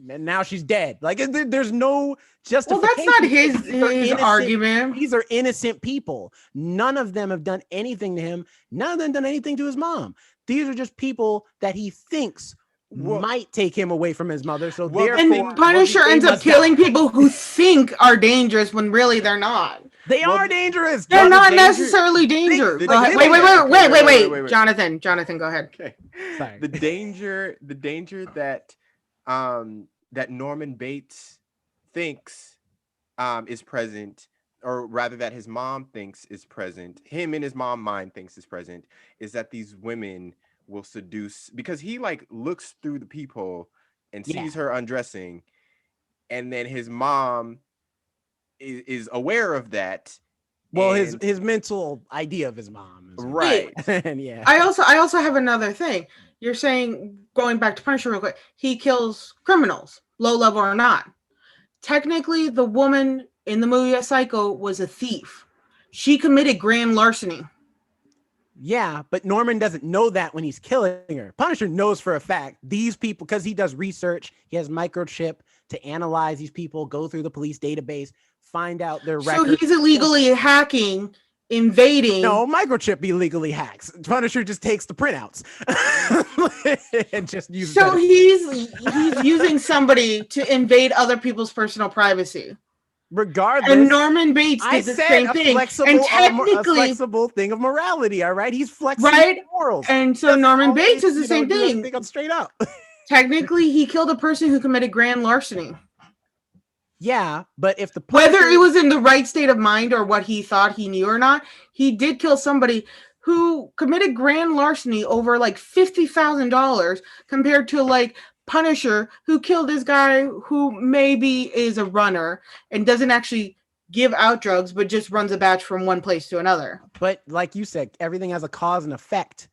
C: and now she's dead. Like, there's no justification.
A: Well, that's not his argument.
C: These are innocent people. None of them have done anything to him. None of them done anything to his mom. These are just people that he thinks might take him away from his mother. So therefore,
A: and Punisher ends up killing people who think are dangerous when really they're not.
C: They are dangerous.
A: They're not necessarily dangerous. Wait. Jonathan, go ahead.
B: Okay. Sorry. The danger that that Norman Bates thinks is present, or rather that his mom thinks is present, him in his mom mind thinks is present, is that these women will seduce, because he like looks through the peephole and sees her undressing, and then his mom is aware of that.
C: Well, his mental idea of his mom is
B: right.
C: And
A: I also have another thing. You're saying, going back to Punisher real quick, he kills criminals, low level or not. Technically, the woman in the movie Psycho was a thief. She committed grand larceny.
C: Yeah, but Norman doesn't know that when he's killing her. Punisher knows for a fact these people, because he does research, he has microchip to analyze these people, go through the police database, find out their records.
A: So he's illegally hacking, invading.
C: No, microchip illegally hacks. Punisher just takes the printouts and just uses.
A: So he's using somebody to invade other people's personal privacy.
C: Regardless,
A: and Norman Bates did the same thing. And technically,
C: a flexible thing of morality. All right, he's flexible morals.
A: And so Norman Bates does the same thing.
C: Think I'm straight up.
A: Technically, he killed a person who committed grand larceny.
C: Yeah, but if the
A: whether it was in the right state of mind or what he thought he knew or not, he did kill somebody who committed grand larceny over like $50,000 compared to like Punisher, who killed this guy who maybe is a runner and doesn't actually give out drugs, but just runs a batch from one place to another.
C: But like you said, everything has a cause and effect.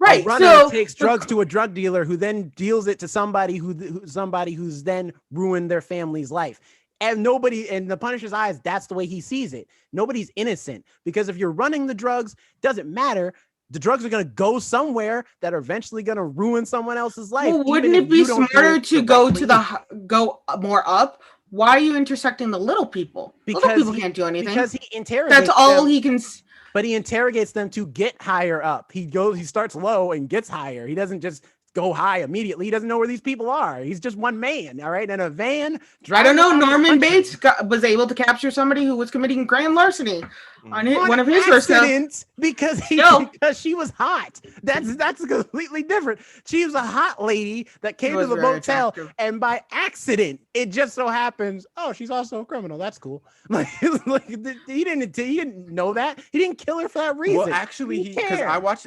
A: Right.
C: A runner takes drugs to a drug dealer who then deals it to somebody who's then ruined their family's life. And nobody, in the Punisher's eyes, that's the way he sees it. Nobody's innocent, because if you're running the drugs, doesn't matter. The drugs are going to go somewhere that are eventually going to ruin someone else's life.
A: Well, wouldn't it be smarter to go more up? Why are you intersecting the little people? Little people can't do anything.
C: Because he interrogates.
A: That's all he can.
C: But he interrogates them to get higher up. He starts low and gets higher. He doesn't just go high immediately. He doesn't know where these people are. He's just one man, all right? In a van.
A: I don't know. Norman Bates was able to capture somebody who was committing grand larceny on one of his first
C: accidents because she was hot. That's completely different. She was a hot lady that came to the motel, and by accident, it just so happens, oh, she's also a criminal. That's cool. Like he didn't know that. He didn't kill her for that reason.
B: Well, actually, because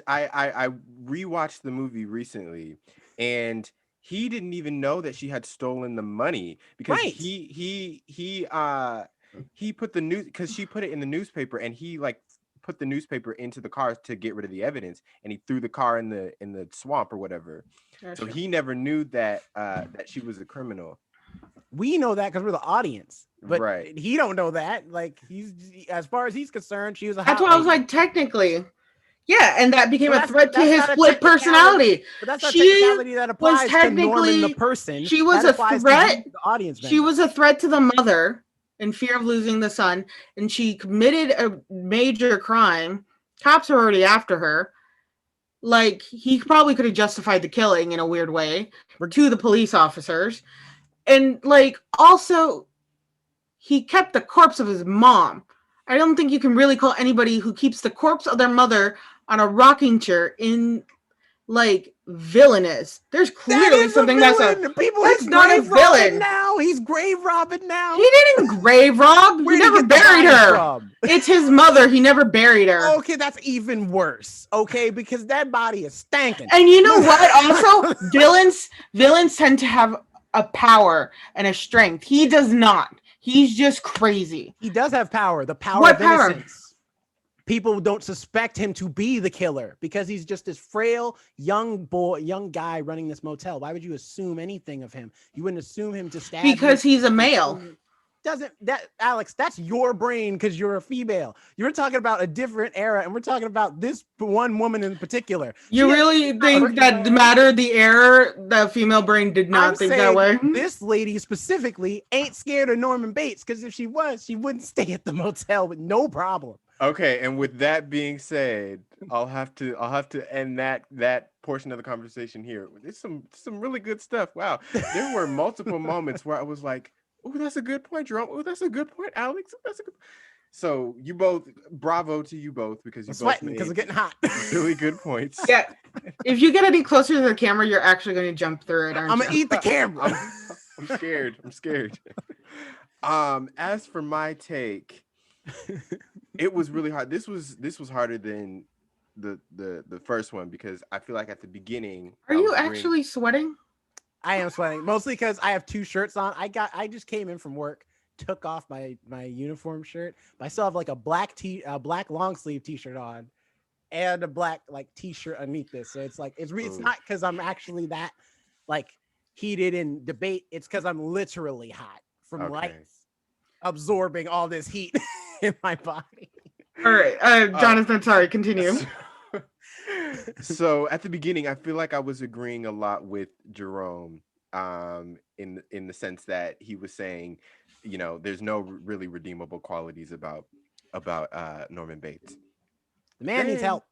B: I rewatched the movie recently, and he didn't even know that she had stolen the money because he put the news, because she put it in the newspaper, and he like put the newspaper into the car to get rid of the evidence, and he threw the car in the swamp or whatever. So he never knew that that she was a criminal.
C: We know that because we're the audience, but he don't know that. Like he's, as far as he's concerned, she was a hot
A: That's why
C: lady.
A: I was like, technically. Yeah, and that became a threat to his split personality.
C: But that's not technicality that applies to Norman the person.
A: She was a threat. The audience member. She was a threat to the mother in fear of losing the son, and she committed a major crime. Cops are already after her. Like, he probably could have justified the killing in a weird way to the police officers. And, like, also, he kept the corpse of his mom. I don't think you can really call anybody who keeps the corpse of their mother on a rocking chair in like villainous. There's clearly something that's not a villain.
C: Now he's grave robbing now.
A: He didn't grave rob. He never buried her. It's his mother. He never buried her.
C: Okay, that's even worse. Okay, because that body is stanking.
A: And you know what? Also, villains tend to have a power and a strength. He does not. He's just crazy.
C: He does have power. The power
A: What
C: of
A: power?
C: innocence. People don't suspect him to be the killer because he's just this frail young guy running this motel. Why would you assume anything of him? You wouldn't assume him to stab
A: Because
C: you.
A: he's a male.
C: Doesn't that, Alex? That's your brain because you're a female. You're talking about a different era, and we're talking about this one woman in particular.
A: You really think that mattered the error? The female brain did not think that way.
C: This lady specifically ain't scared of Norman Bates because if she was, she wouldn't stay at the motel with no problem.
B: Okay, and with that being said, I'll have to end that portion of the conversation here. There's some really good stuff. Wow, there were multiple moments where I was like, "Oh, that's a good point, Jerome. Oh, that's a good point, Alex. That's a good." So you both, bravo to you both because you both
C: sweating because
B: made
C: I'm getting hot.
B: really good points.
A: Yeah, if you get any closer to the camera, you're actually going to jump through it.
C: I'm gonna eat the camera.
B: I'm scared. I'm scared. As for my take. It was really hard. This was harder than the first one because I feel like at the beginning.
A: Are you actually sweating?
C: I am sweating mostly because I have two shirts on. I just came in from work, took off my uniform shirt, but I still have like a black long sleeve t-shirt on, and a black like t-shirt underneath this. So it's like it's not because I'm actually that like heated in debate. It's because I'm literally hot from like absorbing all this heat in my body.
A: All right, Jonathan, sorry, continue.
B: So at the beginning, I feel like I was agreeing a lot with Jerome, in the sense that he was saying, you know, there's no really redeemable qualities about Norman Bates.
C: The man needs help.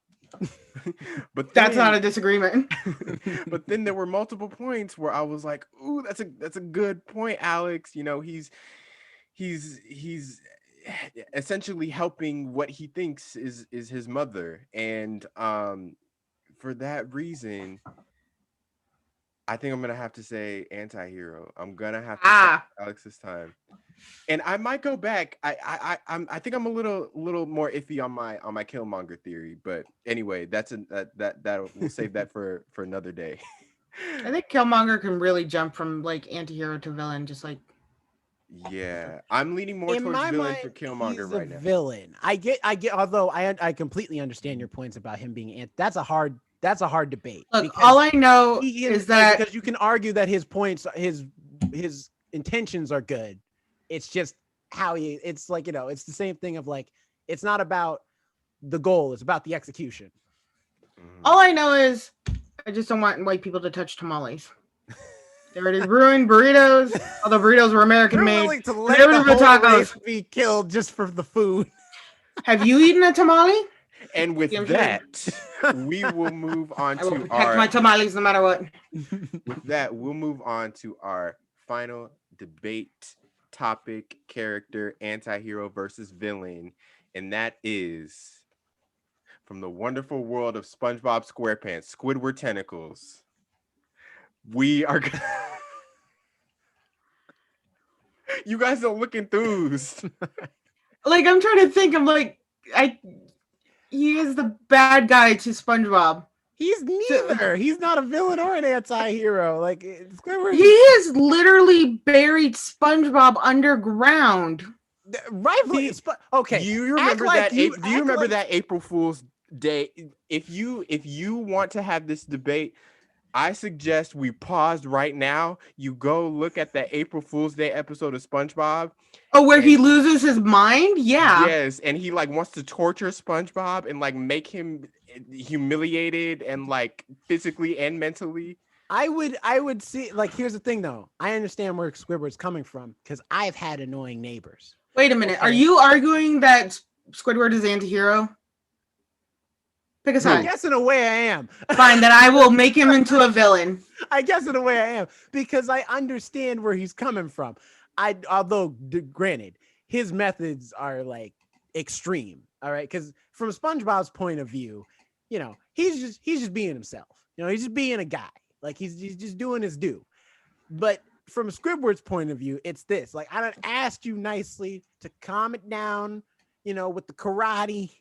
B: But
A: that's not a disagreement.
B: But then there were multiple points where I was like, "Ooh, that's a good point, Alex. You know, he's essentially helping what he thinks is his mother, and for that reason I think I'm gonna have to say Antihero. I'm gonna have to say Alex this time, and I might go back. I think I'm a little more iffy on my Killmonger theory, but anyway, we'll save that for another day.
A: I think Killmonger can really jump from like Antihero to villain, just like.
B: Yeah, I'm leaning more towards villain for Killmonger right now.
C: Villain. I get. Although I completely understand your points about him being that's a hard debate.
A: Look, all I know is that
C: because you can argue that his points, his intentions are good. It's just how it's like, you know, it's the same thing of like, it's not about the goal, it's about the execution.
A: All I know is I just don't want white people to touch tamales. They already ruined burritos. Although burritos were American made.
C: To let the whole race be killed just for the food.
A: Have you eaten a tamale?
B: And with that, we will move on
A: I will
B: to
A: protect my tamales no matter what.
B: With that, we'll move on to our final debate topic, character, antihero versus villain, and that is from the wonderful world of SpongeBob SquarePants, Squidward Tentacles. We are you guys are looking enthused.
A: Like, I'm trying to think. I'm like, he is the bad guy to SpongeBob.
C: He's neither. He's not a villain or an anti-hero. Like, Squidward.
A: He has literally buried SpongeBob underground.
C: Rightfully. Okay.
B: Do you remember that April Fool's Day? If you want to have this debate, I suggest we pause right now. You go look at the April Fool's Day episode of SpongeBob.
A: Oh, where he loses his mind? Yeah.
B: Yes, and he like wants to torture SpongeBob and like make him humiliated and like physically and mentally.
C: I would see, like, here's the thing though. I understand where Squidward's coming from because I've had annoying neighbors.
A: Wait a minute. Okay. Are you arguing that Squidward is anti-hero? Pick a side.
C: I guess in a way I am.
A: Fine, then I will make him into a villain.
C: I guess in a way I am because I understand where he's coming from. Although granted, his methods are like extreme. All right, because from SpongeBob's point of view, you know, he's just being himself. You know, he's just being a guy. Like he's just doing his due. But from Squidward's point of view, it's this. Like, I done asked you nicely to calm it down. with the karate.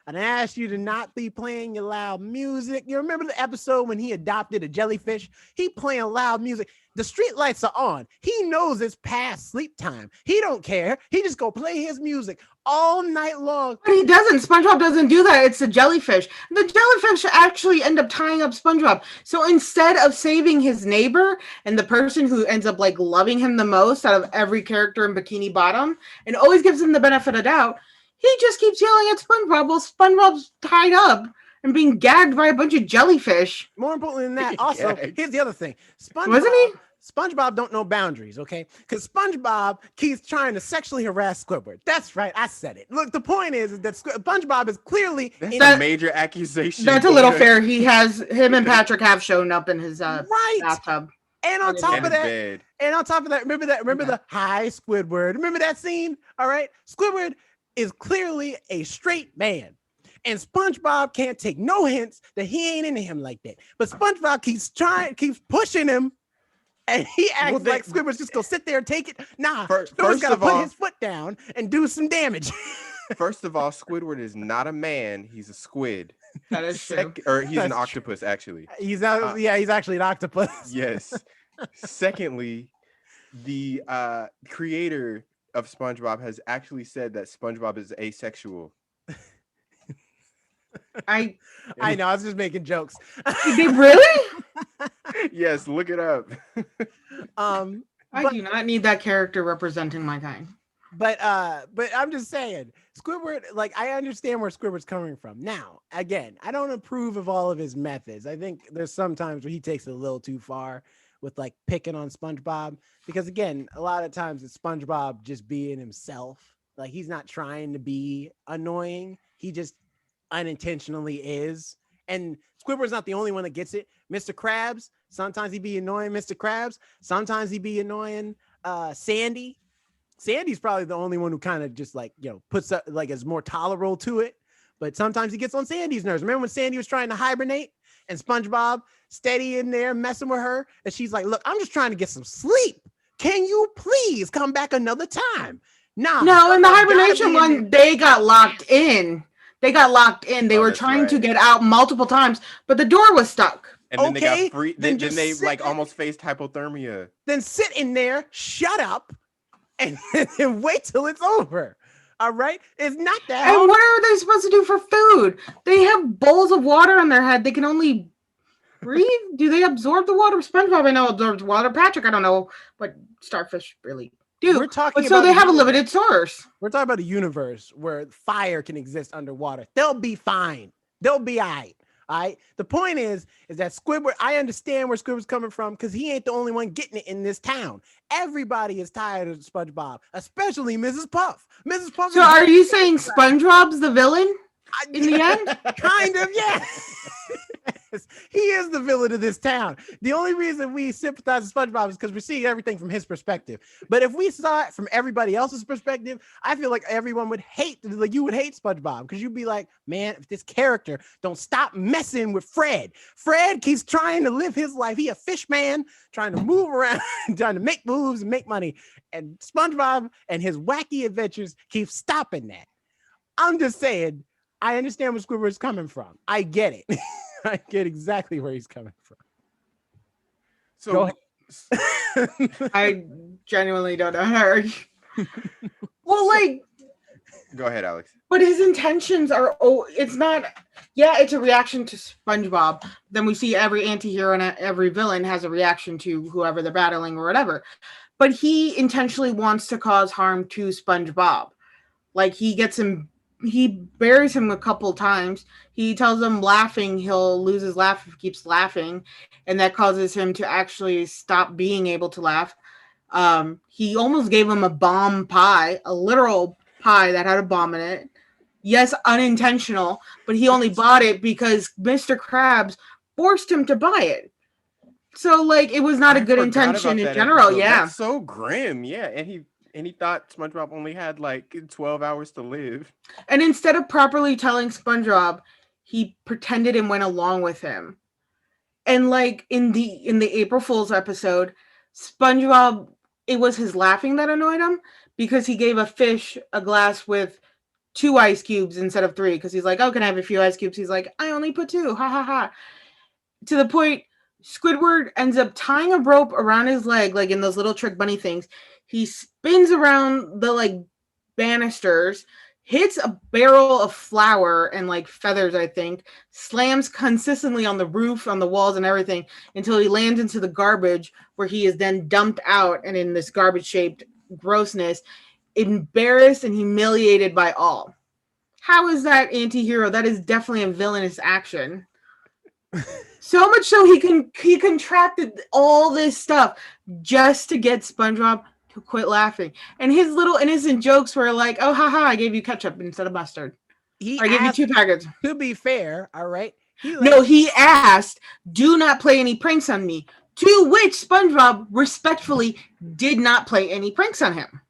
C: And I asked you to not be playing your loud music. You remember the episode when he adopted a jellyfish? He playing loud music. The street lights are on. He knows it's past sleep time. He don't care. He just go play his music all night long.
A: But he doesn't. SpongeBob doesn't do that. It's the jellyfish. The jellyfish actually end up tying up SpongeBob. So instead of saving his neighbor and the person who ends up like loving him the most out of every character in Bikini Bottom and always gives him the benefit of doubt, he just keeps yelling at SpongeBob while SpongeBob's tied up and being gagged by a bunch of jellyfish.
C: More importantly than that, also, here's the other thing.
A: Wasn't he?
C: SpongeBob don't know boundaries, okay? Because SpongeBob keeps trying to sexually harass Squidward. That's right, I said it. Look, the point is that SpongeBob is clearly
B: that's a major accusation.
A: That's a little fair. Him and Patrick have shown up in his bathtub.
C: And on top of that, remember the hi Squidward. Remember that scene? All right, Squidward is clearly a straight man. And SpongeBob can't take no hints that he ain't into him like that. But SpongeBob keeps pushing him, and he acts like Squidward's just gonna sit there and take it. Nah, Squidward's gotta put his foot down and do some damage.
B: First of all, Squidward is not a man; he's a squid.
A: That is true.
B: Or he's an octopus, actually.
C: He's actually an octopus.
B: Yes. Secondly, the creator of SpongeBob has actually said that SpongeBob is asexual.
A: I
C: know. I was just making jokes.
A: They really?
B: Yes, look it up.
A: I do not need that character representing my kind.
C: But I'm just saying, Squidward. Like, I understand where Squidward's coming from. Now, again, I don't approve of all of his methods. I think there's some times where he takes it a little too far with like picking on SpongeBob, because again, a lot of times it's SpongeBob just being himself. Like, he's not trying to be annoying. He just unintentionally is. And Squidward's not the only one that gets it. Mr. Krabs, sometimes he be annoying Mr. Krabs. Sometimes he be annoying Sandy. Sandy's probably the only one who kind of just like, puts up like is more tolerable to it. But sometimes he gets on Sandy's nerves. Remember when Sandy was trying to hibernate and SpongeBob steady in there messing with her? And she's like, look, I'm just trying to get some sleep. Can you please come back another time?
A: No, in the hibernation one, they got locked in. They were trying to get out multiple times, but the door was stuck.
B: And then they got free. Then they like almost faced hypothermia.
C: Then sit in there, shut up, and wait till it's over. All right, it's not that.
A: And what are they supposed to do for food? They have bowls of water on their head. They can only breathe. Do they absorb the water? SpongeBob, I know, absorbs water. Patrick, I don't know what starfish really do.
C: We're talking
A: so they have a limited source.
C: We're talking about a universe where fire can exist underwater. They'll be fine. They'll be all right. All right. The point is that Squidward, I understand where Squidward's coming from because he ain't the only one getting it in this town. Everybody is tired of SpongeBob, especially Mrs. Puff. Mrs. Puff.
A: So are you saying SpongeBob's the villain in the end?
C: Kind of, yeah. He is the villain of this town. The only reason we sympathize with SpongeBob is because we're seeing everything from his perspective. But if we saw it from everybody else's perspective, I feel like everyone would hate, like you would hate SpongeBob because you'd be like, man, if this character don't stop messing with Fred. Fred keeps trying to live his life. He a fish man trying to move around, trying to make moves and make money. And SpongeBob and his wacky adventures keep stopping that. I'm just saying, I understand where Squidward's coming from. I get it. I get exactly where he's coming from.
B: So
C: go ahead.
A: I genuinely don't know how. Well, like,
B: go ahead, Alex.
A: But his intentions are, it's not, it's a reaction to SpongeBob. Then we see every anti-hero and every villain has a reaction to whoever they're battling or whatever. But he intentionally wants to cause harm to SpongeBob. Like, he buries him a couple times. He tells him laughing, he'll lose his laugh if he keeps laughing. And that causes him to actually stop being able to laugh. He almost gave him a bomb pie, a literal pie that had a bomb in it. Yes, unintentional, but he only bought it because Mr. Krabs forced him to buy it. So, like, it was not a good intention in general.
B: Episode.
A: Yeah.
B: That's so grim. Yeah. And he thought SpongeBob only had like 12 hours to live.
A: And instead of properly telling SpongeBob, he pretended and went along with him. And like in the April Fool's episode, SpongeBob, it was his laughing that annoyed him because he gave a fish a glass with 2 ice cubes instead of 3 because he's like, oh, can I have a few ice cubes? He's like, I only put 2. Ha ha ha. To the point, Squidward ends up tying a rope around his leg, like in those little trick bunny things. He spins around the like banisters, hits a barrel of flour and like feathers, I think, slams consistently on the roof, on the walls, and everything until he lands into the garbage, where he is then dumped out and in this garbage shaped grossness, embarrassed and humiliated by all. How is that anti-hero? That is definitely a villainous action. So much so he contracted all this stuff just to get SpongeBob to quit laughing. And his little innocent jokes were like, "Oh, haha, I gave you ketchup instead of mustard. I gave you 2 packets."
C: To be fair, all right.
A: He asked, "Do not play any pranks on me." To which SpongeBob respectfully did not play any pranks on him.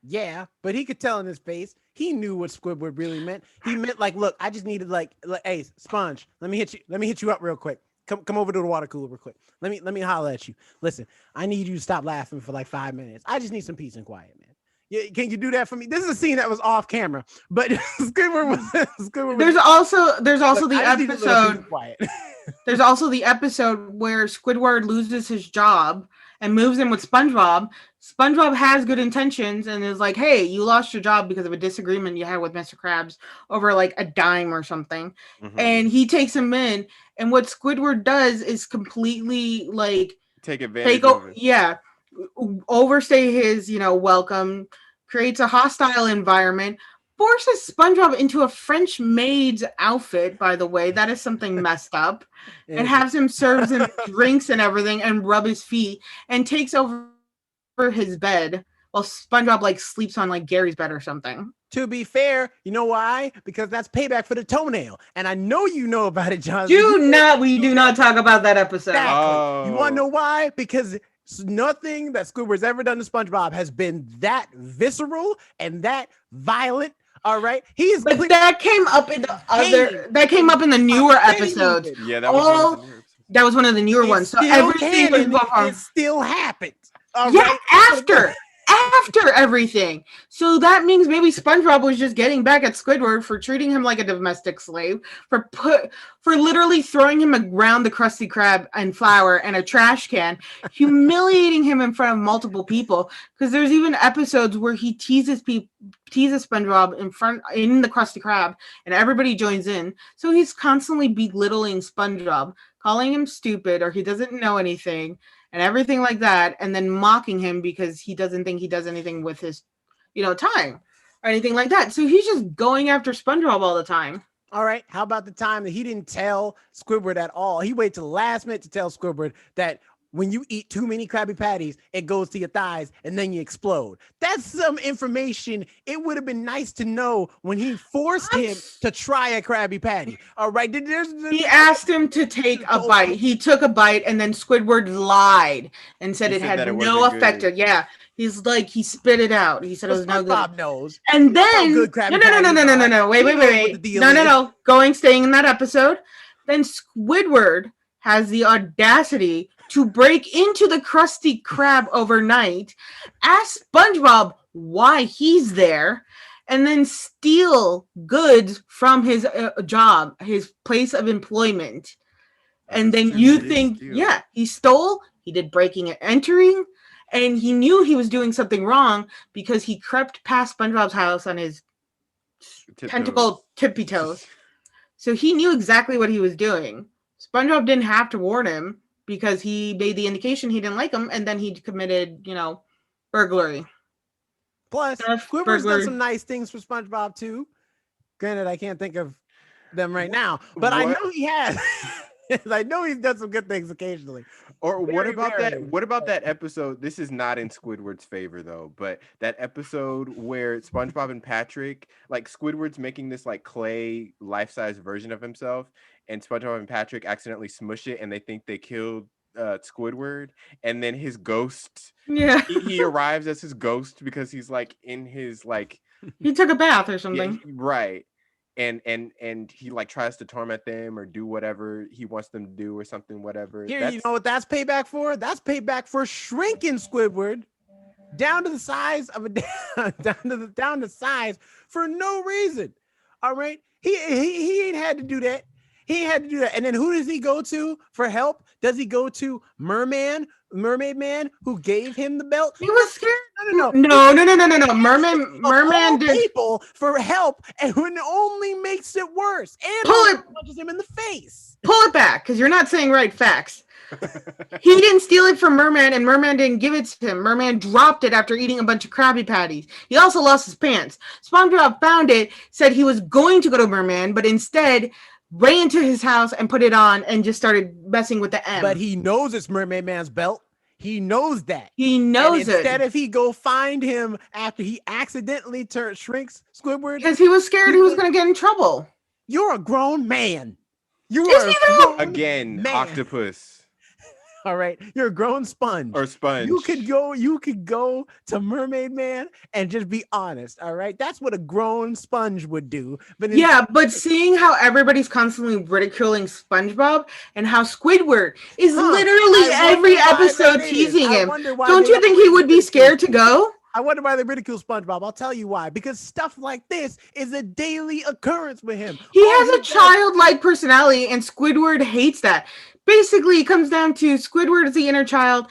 C: Yeah, but he could tell in his face. He knew what Squidward really meant. He meant like, look, I just needed like, hey, Sponge, let me hit you up real quick. Come over to the water cooler real quick. Let me holler at you. Listen, I need you to stop laughing for like 5 minutes. I just need some peace and quiet, man. Can you do that for me? This is a scene that was off camera, but Squidward was. There's also
A: the episode. There's also the episode where Squidward loses his job and moves in with SpongeBob. SpongeBob has good intentions and is like, "Hey, you lost your job because of a disagreement you had with Mr. Krabs over like a dime or something." Mm-hmm. And he takes him in. And what Squidward does is completely like
B: take advantage of it.
A: Yeah. Overstay his, welcome, creates a hostile environment, forces SpongeBob into a French maid's outfit, by the way. That is something messed up. And has him serve him drinks and everything and rub his feet and takes over his bed while SpongeBob like sleeps on like Gary's bed or something.
C: To be fair, you know why? Because that's payback for the toenail. And I know you know about it, John.
A: We do not talk about that episode.
C: Exactly. Oh. You want to know why? Because nothing that Squidward's ever done to SpongeBob has been that visceral and that violent. All right,
A: that came up in the newer episodes.
B: Yeah, that was
A: one of the newer ones. So everything
C: it still happened.
A: Right? After everything. So that means maybe SpongeBob was just getting back at Squidward for treating him like a domestic slave, for literally throwing him around the Krusty Krab and flour and a trash can, humiliating him in front of multiple people. Because there's even episodes where he teases SpongeBob in the Krusty Krab, and everybody joins in. So he's constantly belittling SpongeBob, calling him stupid or he doesn't know anything. And everything like that, and then mocking him because he doesn't think he does anything with his, time or anything like that. So he's just going after SpongeBob all the time.
C: All right. How about the time that he didn't tell Squidward at all? He waited till the last minute to tell Squidward that when you eat too many Krabby Patties, it goes to your thighs and then you explode. That's some information it would have been nice to know when he forced him to try a Krabby Patty. All right.
A: He asked him to take a bite. He took a bite and then Squidward lied and said it had no effect. Yeah. He's like, he spit it out. He said it was no good.
C: Bob knows.
A: And then, no. Wait. No. Staying in that episode. Then Squidward has the audacity to break into the Krusty Krab overnight, ask SpongeBob why he's there, and then steal goods from his job, his place of employment. And then you think, he stole, he did breaking and entering, and he knew he was doing something wrong because he crept past SpongeBob's house on his tentacle tippy toes. So he knew exactly what he was doing. SpongeBob didn't have to warn him because he made the indication he didn't like him, and then he committed, burglary.
C: Plus, Squidward's done some nice things for SpongeBob too. Granted, I can't think of them right now, but I know he has. I know he's done some good things occasionally.
B: Or what about that episode? This is not in Squidward's favor though, but that episode where SpongeBob and Patrick, like Squidward's making this like clay life-size version of himself, and SpongeBob and Patrick accidentally smush it and they think they killed Squidward, and then his ghost he arrives as his ghost because he's like in his like
A: he took a bath or something.
B: Right. And he like tries to torment them or do whatever he wants them to do or something, whatever.
C: You know what that's payback for? That's payback for shrinking Squidward down to the size of a down to size for no reason. All right, he ain't had to do that. He had to do that. And then who does he go to for help? Does he go to Mermaid Man, who gave him the belt?
A: He was scared.
C: No.
A: No. Merman did
C: people for help, and when it only makes it worse. And punches him in the face.
A: Pull it back, because you're not saying right facts. He didn't steal it from Merman, and Merman didn't give it to him. Merman dropped it after eating a bunch of Krabby Patties. He also lost his pants. SpongeBob found it, said he was going to go to Merman, but instead ran to his house and put it on and just started messing with the M.
C: But he knows it's Mermaid Man's belt. He knows that.
A: He knows
C: and instead of he go find him after he accidentally shrinks Squidward.
A: Because he was scared he was going to get in trouble.
C: You're a grown man. You
A: Is
C: are
A: he though?
B: Again,
C: man.
B: octopus.
C: All right, you're a grown sponge.
B: Or sponge.
C: You could go to Mermaid Man and just be honest. All right, that's what a grown sponge would do. But
A: but seeing how everybody's constantly ridiculing SpongeBob and how Squidward is literally every episode teasing him, don't you think he would be scared to go?
C: I wonder why they ridicule SpongeBob. I'll tell you why. Because stuff like this is a daily occurrence with him.
A: He has a childlike personality, and Squidward hates that. Basically, it comes down to Squidward is the inner child.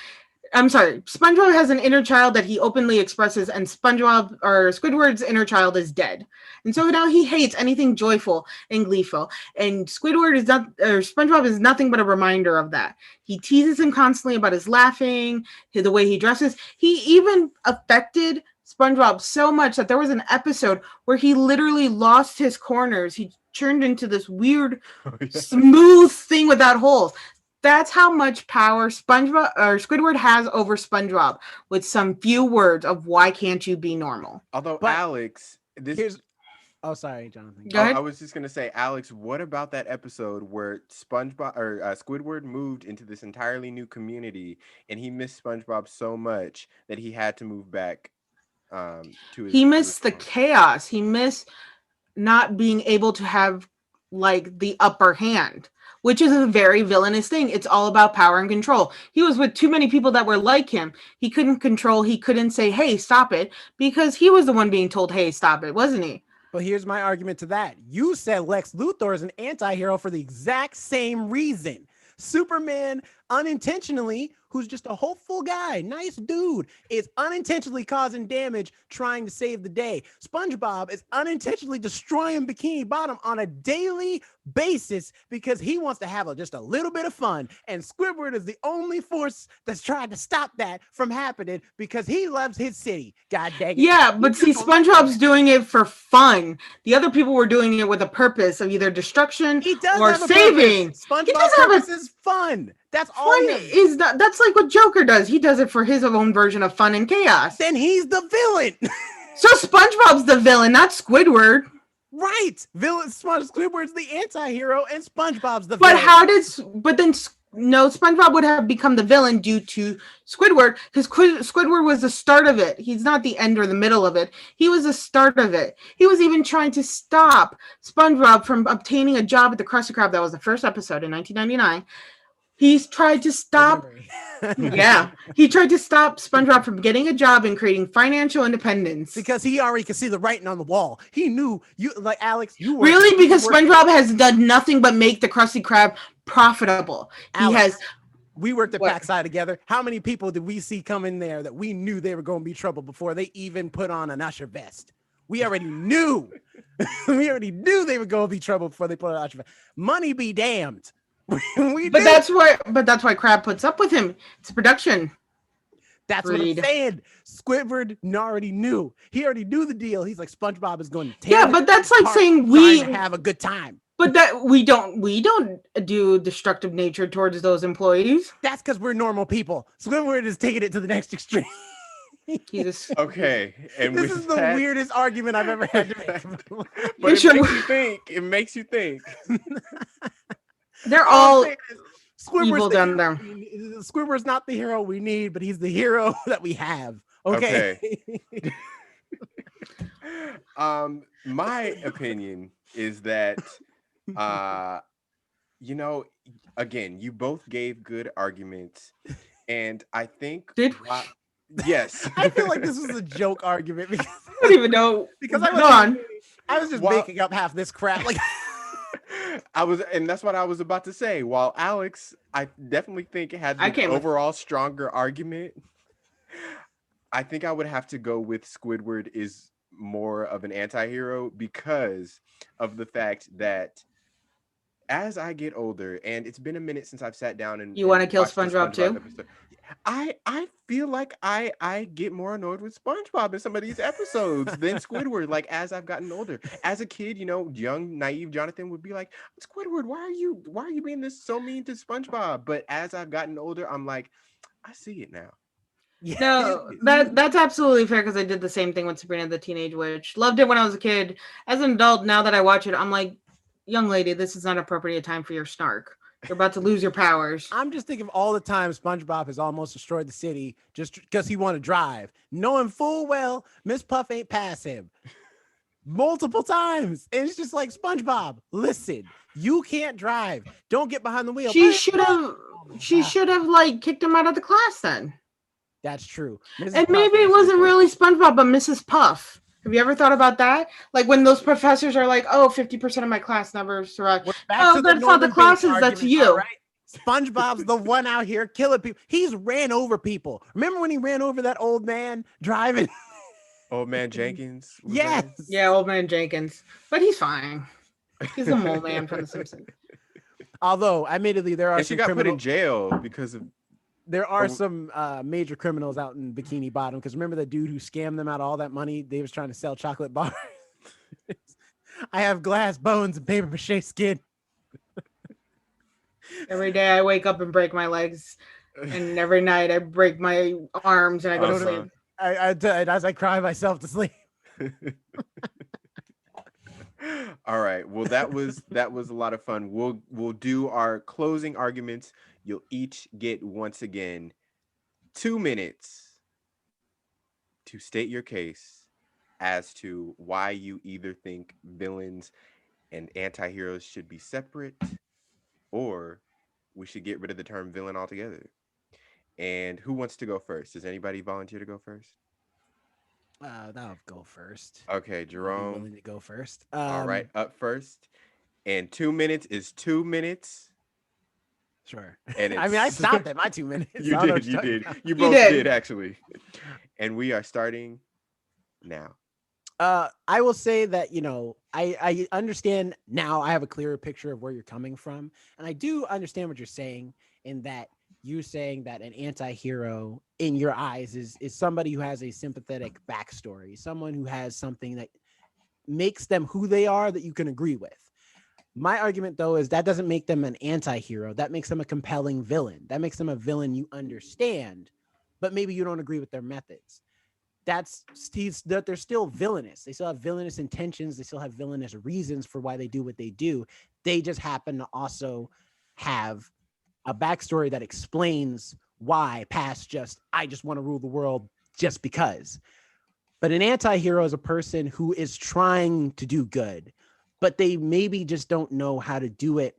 A: I'm sorry, SpongeBob has an inner child that he openly expresses, and Squidward's inner child is dead. And so now he hates anything joyful and gleeful. And SpongeBob is nothing but a reminder of that. He teases him constantly about his laughing, the way he dresses. He even affected SpongeBob so much that there was an episode where he literally lost his corners. He turned into this weird, smooth thing without holes. That's how much power Squidward has over SpongeBob, with some few words of why can't you be normal.
B: Although Alex,
C: oh, sorry, Jonathan.
A: Go ahead.
B: I was just gonna say, Alex, what about that episode where Squidward moved into this entirely new community, and he missed SpongeBob so much that he had to move back to his.
A: He missed the chaos. He missed not being able to have like the upper hand, which is a very villainous thing. It's all about power and control. He was with too many people that were like him. He couldn't control. He couldn't say, hey, stop it, because he was the one being told, hey, stop it, wasn't he?
C: But here's my argument to that. You said Lex Luthor is an anti-hero for the exact same reason. Superman unintentionally, who's just a hopeful guy, nice dude, is unintentionally causing damage trying to save the day. SpongeBob is unintentionally destroying Bikini Bottom on a daily basis because he wants to have just a little bit of fun. And Squidward is the only force that's trying to stop that from happening because he loves his city. God dang it.
A: Yeah, but see, SpongeBob's doing it for fun. The other people were doing it with a purpose of either destruction or saving.
C: SpongeBob's purpose is fun. That's all.
A: That's like what Joker does. He does it for his own version of fun and chaos.
C: Then he's the villain.
A: So SpongeBob's the villain, not Squidward.
C: Right. Squidward's the anti-hero and SpongeBob's the villain.
A: SpongeBob would have become the villain due to Squidward, because Squidward was the start of it. He's not the end or the middle of it. He was the start of it. He was even trying to stop SpongeBob from obtaining a job at the Krusty Krab. That was the first episode in 1999. He's tried to stop. He tried to stop SpongeBob from getting a job and creating financial independence
C: because he already could see the writing on the wall. He knew Alex.
A: Because SpongeBob has done nothing but make the Krusty Krab profitable.
C: Alex, we worked at Backside together. How many people did we see come in there that we knew they were going to be trouble before they even put on an usher vest? We already knew. We already knew they were going to be trouble before they put on an usher vest. Money be damned.
A: That's why Crab puts up with him. It's production.
C: That's what I'm saying. Squidward already knew. He already knew the deal. He's like, SpongeBob is going to tear.
A: Yeah, but that's like saying we
C: have a good time.
A: But that we don't do destructive nature towards those employees.
C: That's because we're normal people. Squidward is taking it to the next extreme.
B: Okay, and
C: this is the weirdest argument I've ever had to make.
B: But it makes you think. It makes you think.
A: They're all evil down there.
C: Squidward's not the hero we need, but he's the hero that we have. Okay.
B: My opinion is that, again, you both gave good arguments, and I think Yes.
C: I feel like this was a joke argument because
A: I don't even know.
C: because
A: Go on.
C: I was just
B: Well-
C: making up half this crap. Like
B: and that's what I was about to say. While Alex, I definitely think had
A: I
B: the
A: came with-
B: overall stronger argument, I think I would have to go with Squidward is more of an anti-hero because of the fact that as I get older, and it's been a minute since I've sat down and
A: You wanna kill
B: watched the
A: SpongeBob too?
B: episode, I feel like I get more annoyed with SpongeBob in some of these episodes than Squidward. Like as I've gotten older, as a kid, young naive Jonathan would be like, Squidward, why are you being this so mean to SpongeBob? But as I've gotten older, I'm like, I see it now.
A: No, that's absolutely fair because I did the same thing with Sabrina the Teenage Witch. Loved it when I was a kid. As an adult, now that I watch it, I'm like, young lady, this is not appropriate time for your snark. You're about to lose your powers.
C: I'm just thinking of all the times SpongeBob has almost destroyed the city just because he wanted to drive, knowing full well Miss Puff ain't pass him multiple times. And it's just like, SpongeBob, listen, you can't drive. Don't get behind the wheel.
A: She
C: But-
A: should have. She should have like kicked him out of the class then.
C: That's true. Mrs.
A: And
C: Puff
A: maybe it
C: is-
A: wasn't really SpongeBob, but Mrs. Puff. Have you ever thought about that? Like when those professors are like, "Oh, 50% of my class never survived."
C: We're back
A: Oh,
C: to
A: that's not the
C: Norman Bates
A: classes, that's
C: argument,
A: you.
C: all right? SpongeBob's the one out here killing people. He's ran over people. Remember when he ran over that old man driving?
B: Old man Jenkins. was
C: Yes.
B: there?
A: Yeah, old man Jenkins, but he's fine. He's the mole man from The Simpsons.
C: Although, admittedly, there are
B: And she
C: some
B: got put in
C: criminals.
B: jail because of
C: There are
B: Oh.
C: some major criminals out in Bikini Bottom. Because remember the dude who scammed them out of all that money? They was trying to sell chocolate bars. I have glass bones and paper mache skin.
A: Every day I wake up and break my legs, and every night I break my arms and I go to
B: Uh-huh.
A: sleep.
C: As I cry myself to sleep.
B: All right. Well, that was a lot of fun. We'll do our closing arguments. You'll each get once again 2 minutes to state your case as to why you either think villains and anti-heroes should be separate or we should get rid of the term villain altogether. And who wants to go first? Does anybody volunteer to go first?
C: That'll go first.
B: Okay,
C: I'll be
B: Jerome.
C: willing to go first.
B: All right, up first. And 2 minutes is 2 minutes.
C: Sure.
B: And
C: I mean, I
B: it's-
C: stopped at my 2 minutes.
B: You
C: I don't know
B: did,
C: what
B: you
C: you're talking
B: did.
C: about.
B: You both
A: did.
B: did actually. And we are starting now.
C: I will say that, I understand now. I have a clearer picture of where you're coming from. And I do understand what you're saying in that you saying that an anti-hero in your eyes is somebody who has a sympathetic backstory, someone who has something that makes them who they are that you can agree with. My argument, though, is that doesn't make them an anti-hero. That makes them a compelling villain. That makes them a villain you understand, but maybe you don't agree with their methods. That they're still villainous. They still have villainous intentions. They still have villainous reasons for why they do what they do. They just happen to also have a backstory that explains why past just, I just want to rule the world just because. But an anti-hero is a person who is trying to do good, but they maybe just don't know how to do it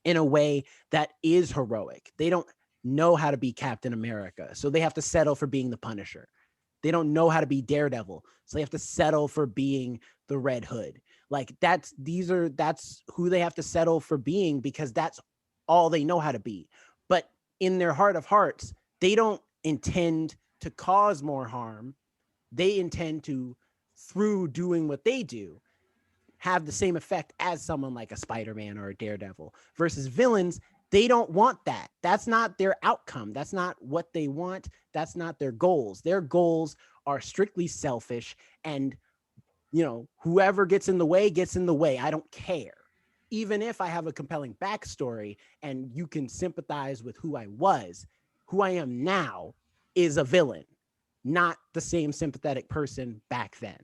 C: in a way that is heroic. They don't know how to be Captain America, so they have to settle for being the Punisher. They don't know how to be Daredevil, so they have to settle for being the Red Hood. Like that's who they have to settle for being because that's all they know how to be. But in their heart of hearts, they don't intend to cause more harm. They intend to, through doing what they do, have the same effect as someone like a Spider-Man or a Daredevil. Versus villains, they don't want that. That's not their outcome. That's not what they want. That's not their goals. Their goals are strictly selfish. And, whoever gets in the way, gets in the way. I don't care. Even if I have a compelling backstory and you can sympathize with who I was, who I am now is a villain, not the same sympathetic person back then.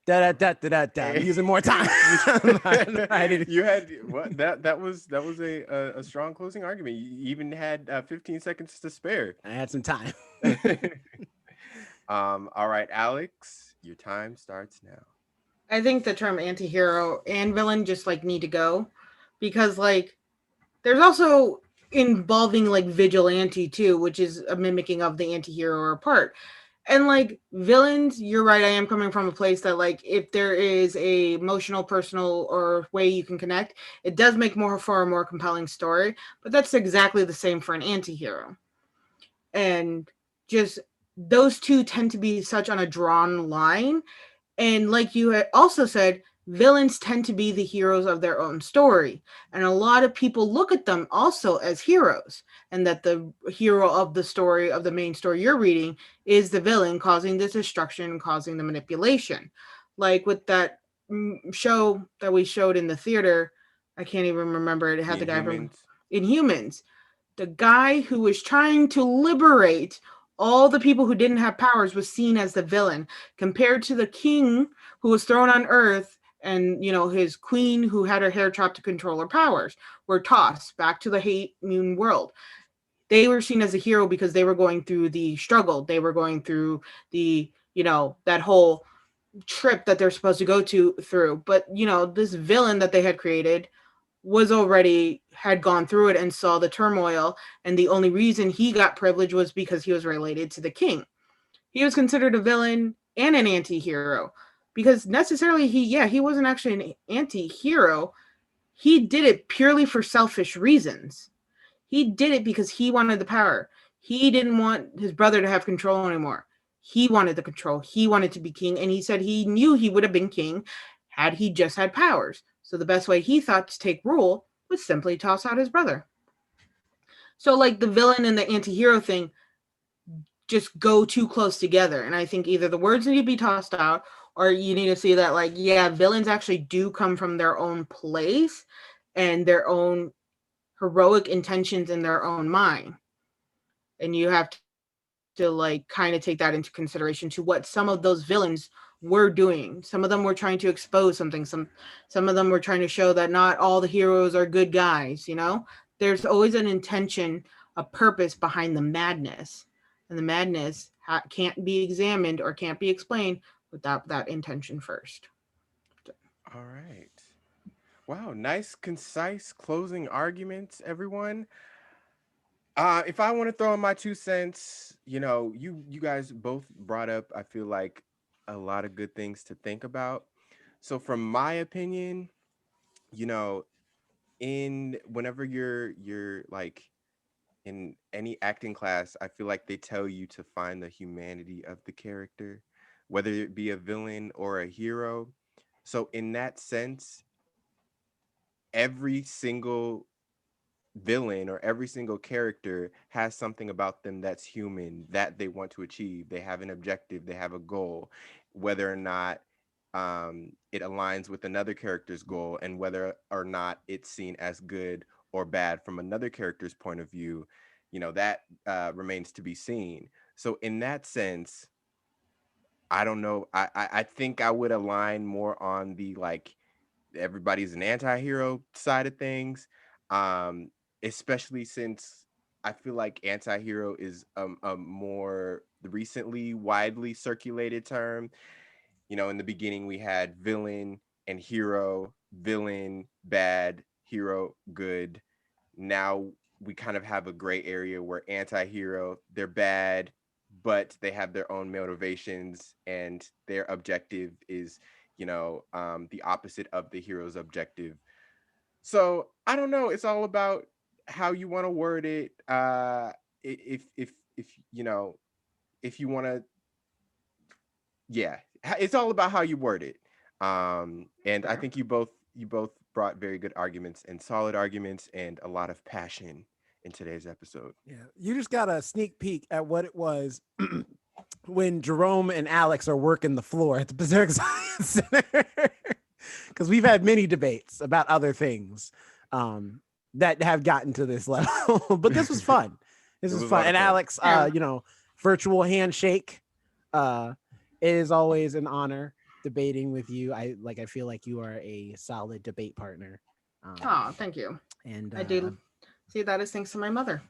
C: I'm using more time.
B: You had what? That was a strong closing argument. You even had 15 seconds to spare.
C: I had some time.
B: All right, Alex, your time starts now.
A: I think the term anti-hero and villain just like need to go because like there's also involving like vigilante too, which is a mimicking of the anti-hero or part. And like villains, you're right, I am coming from a place that like if there is a emotional, personal or way you can connect, it does make more for a more compelling story. But that's exactly the same for an anti-hero. And just those two tend to be such on a drawn line. And like you had also said, villains tend to be the heroes of their own story. And a lot of people look at them also as heroes, and that the hero of the story, of the main story you're reading, is the villain causing the destruction, causing the manipulation. Like with that show that we showed in the theater, I can't even remember it. It had
B: The
A: the guy from
B: Inhumans.
A: Inhumans, the guy who was trying to liberate all the people who didn't have powers was seen as the villain, compared to the king who was thrown on earth, and his queen who had her hair chopped to control her powers were tossed back to the hate moon world. They were seen as a hero because they were going through the struggle, they were going through the that whole trip that they're supposed to go to through. But this villain that they had created was already had gone through it and saw the turmoil, and the only reason he got privilege was because he was related to the king. He was considered a villain and an anti-hero, because necessarily he wasn't actually an anti-hero. He did it purely for selfish reasons. He did it because he wanted the power. He didn't want his brother to have control anymore. He wanted the control. He wanted to be king, and he said he knew he would have been king had he just had powers. So the best way he thought to take rule was simply toss out his brother. So like the villain and the anti-hero thing just go too close together. And I think either the words need to be tossed out, or you need to see that like, yeah, villains actually do come from their own place and their own heroic intentions in their own mind. And you have to like kind of take that into consideration to what some of those villains were doing. Some of them were trying to expose something. Some of them were trying to show that not all the heroes are good guys. There's always an intention, a purpose behind the madness, and the madness can't be examined or can't be explained without that intention first.
B: All right. Wow, nice, concise closing arguments, everyone. If I want to throw in my 2 cents, you guys both brought up, I feel like, a lot of good things to think about. So from my opinion, you know, in whenever you're like in any acting class, I feel like they tell you to find the humanity of the character, whether it be a villain or a hero. So in that sense, every single villain or every single character has something about them that's human that they want to achieve. They have an objective, they have a goal, whether or not it aligns with another character's goal, and whether or not it's seen as good or bad from another character's point of view, that remains to be seen. So in that sense, I don't know. I think I would align more on the like everybody's an anti-hero side of things, um especially since I feel like anti-hero is a more recently widely circulated term. In the beginning we had villain and hero, villain bad, hero good. Now we kind of have a gray area where anti-hero, they're bad, but they have their own motivations, and their objective is the opposite of the hero's objective. So I don't know, it's all about how you want to word it. If if you want to, yeah, it's all about how you word it. And I
A: Fair.
B: think you both brought very good arguments and solid arguments and a lot of passion in today's episode.
C: Yeah, you just got a sneak peek at what it was when Jerome and Alex are working the floor at the Berserk Science Center. Because we've had many debates about other things that have gotten to this level, but this was fun. This
B: It
C: was
B: was a
C: fun.
B: lot of
C: And
B: fun.
C: Alex,
A: Yeah.
C: Virtual handshake. It is always an honor debating with you. I feel like you are a solid debate partner.
A: Oh, thank you.
C: And
A: I do see that as thanks to my mother.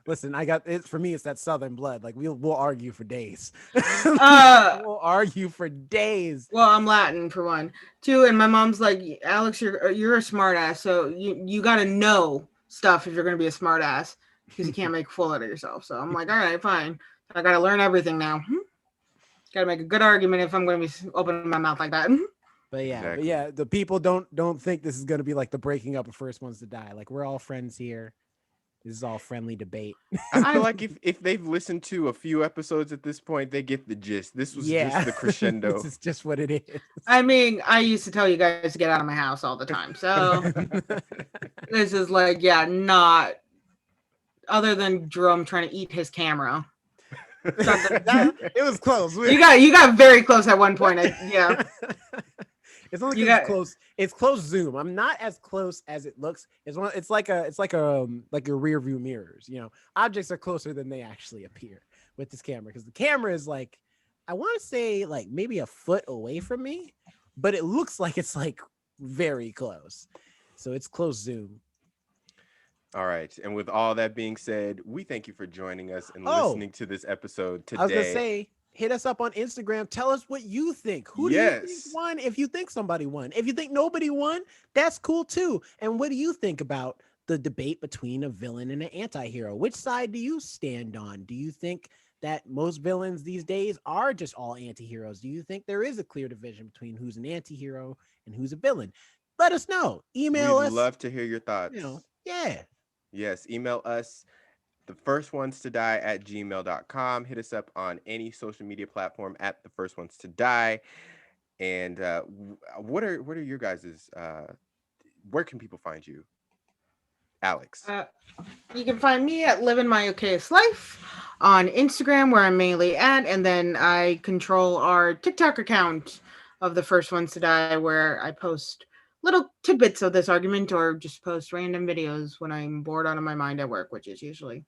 C: listen, I got it. For me, it's that Southern blood. Like we'll argue for days.
A: Uh,
C: We'll argue for days.
A: well, I'm Latin for 1, 2, and my mom's like, Alex, you're a smart ass, so you got to know stuff if you're going to be a smart ass because you can't make a fool out of yourself. So I'm like, all right, fine. I got to learn everything now. Got to make a good argument if I'm going to be opening my mouth like that.
C: But
B: Exactly.
C: yeah, the people don't think this is gonna be like the breaking up of first ones to die. Like we're all friends here. This is all friendly debate.
B: I feel like if they've listened to a few episodes at this point, they get the gist. This was
C: Yeah,
B: just the crescendo.
C: this is just what it is.
A: I mean, I used to tell you guys to get out of my house all the time. So this is like, yeah, not other than Jerome trying to eat his camera.
C: It was close.
A: You got very close at one point. Yeah.
C: It's only
A: You
C: 'cause
A: got-
C: it's close. It's close zoom. I'm not as close as it looks. It's like your rear view mirrors. You know, objects are closer than they actually appear with this camera because the camera is like, I want to say like maybe a foot away from me, but it looks like it's like very close. So it's close zoom.
B: All right. And with all that being said, we thank you for joining us and
C: Oh.
B: listening to this episode today.
C: I was gonna say, hit us up on Instagram. Tell us what you think. Who do you think
B: Yes.
C: won? If you think somebody won, if you think nobody won, that's cool too. And what do you think about the debate between a villain and an anti-hero? Which side do you stand on? Do you think that most villains these days are just all anti-heroes? Do you think there is a clear division between who's an anti-hero and who's a villain? Let us know. Email
B: We'd
C: us.
B: love to hear your thoughts.
C: You know, yeah.
B: Yes, email us the first ones to die at gmail.com. Hit us up on any social media platform at the first ones to die. And what are your guys's where can people find you? Alex.
A: You can find me at Living My Okayest Life on Instagram, where I'm mainly at, and then I control our TikTok account of the first ones to die, where I post little tidbits of this argument or just post random videos when I'm bored out of my mind at work, which is usually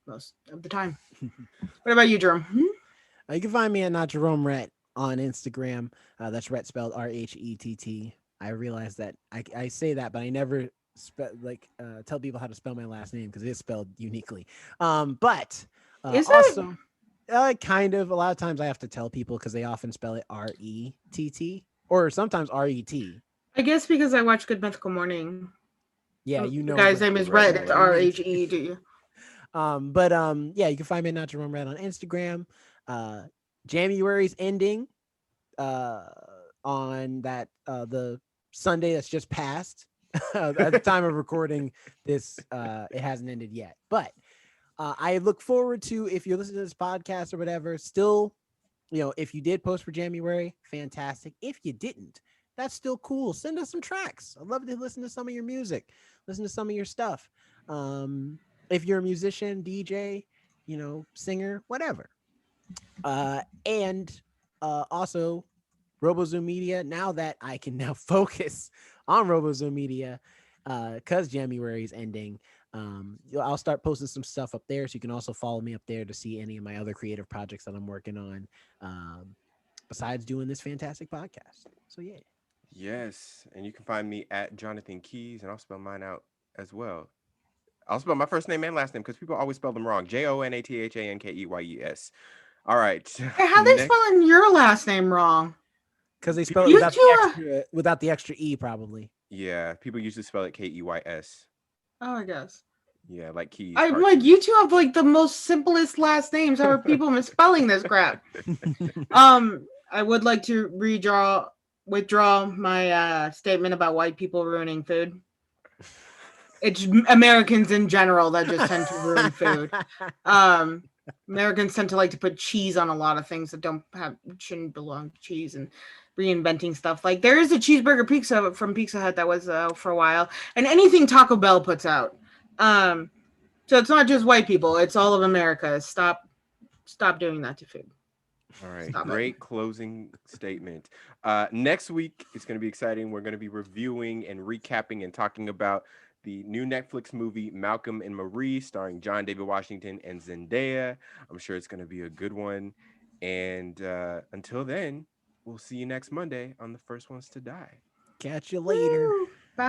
A: most of the time. What about you, Jerome?
C: You can find me at Not Jerome Rhett on Instagram. That's Rhett spelled Rhett. I realize that I say that, but I never tell people how to spell my last name because it is spelled uniquely. But
A: Is
C: also, kind of a lot of times I have to tell people because they often spell it Rett or sometimes Ret.
A: I guess because I watch Good Mythical Morning.
C: Yeah, you know,
A: the guy's name is Red. It's Rhet.
C: Yeah, you can find me at Not Jerome Red on Instagram. January's ending on that the Sunday that's just passed. At the time of recording this, it hasn't ended yet, but I look forward to, if you're listening to this podcast or whatever, still, you know, if you did post for January, fantastic. If you didn't, that's still cool. Send us some tracks. I'd love to listen to some of your music, listen to some of your stuff. If you're a musician, DJ, you know, singer, whatever. And also RoboZoom Media, now that I can now focus on RoboZoom Media, because January is ending, I'll start posting some stuff up there. So you can also follow me up there to see any of my other creative projects that I'm working on, besides doing this fantastic podcast. So yeah.
B: Yes, and you can find me at Jonathan Keys, and I'll spell mine out as well. I'll spell my first name and last name because people always spell them wrong. JONATHANKEYES. All right.
A: Hey, how they spelling your last name wrong?
C: Because they spell it
A: You
C: without the extra E, probably.
B: Yeah, people usually spell it KEYS.
A: Oh, I guess.
B: Yeah, like keys.
A: I'm like, you two have like the most simplest last names. How are people misspelling this crap? I would like to withdraw my statement about white people ruining food. It's Americans in general that just tend to ruin food. Americans tend to like to put cheese on a lot of things that shouldn't belong to cheese, and reinventing stuff. Like there is a cheeseburger pizza from Pizza Hut that was for a while, and anything Taco Bell puts out. So it's not just white people; it's all of America. Stop doing that to food.
B: All right, great closing statement. Next week is going to be exciting. We're going to be reviewing and recapping and talking about the new Netflix movie Malcolm and Marie, starring John David Washington and Zendaya. I'm sure it's going to be a good one. And until then, we'll see you next Monday on The First Ones to Die.
C: Catch you later.
A: Woo! Bye.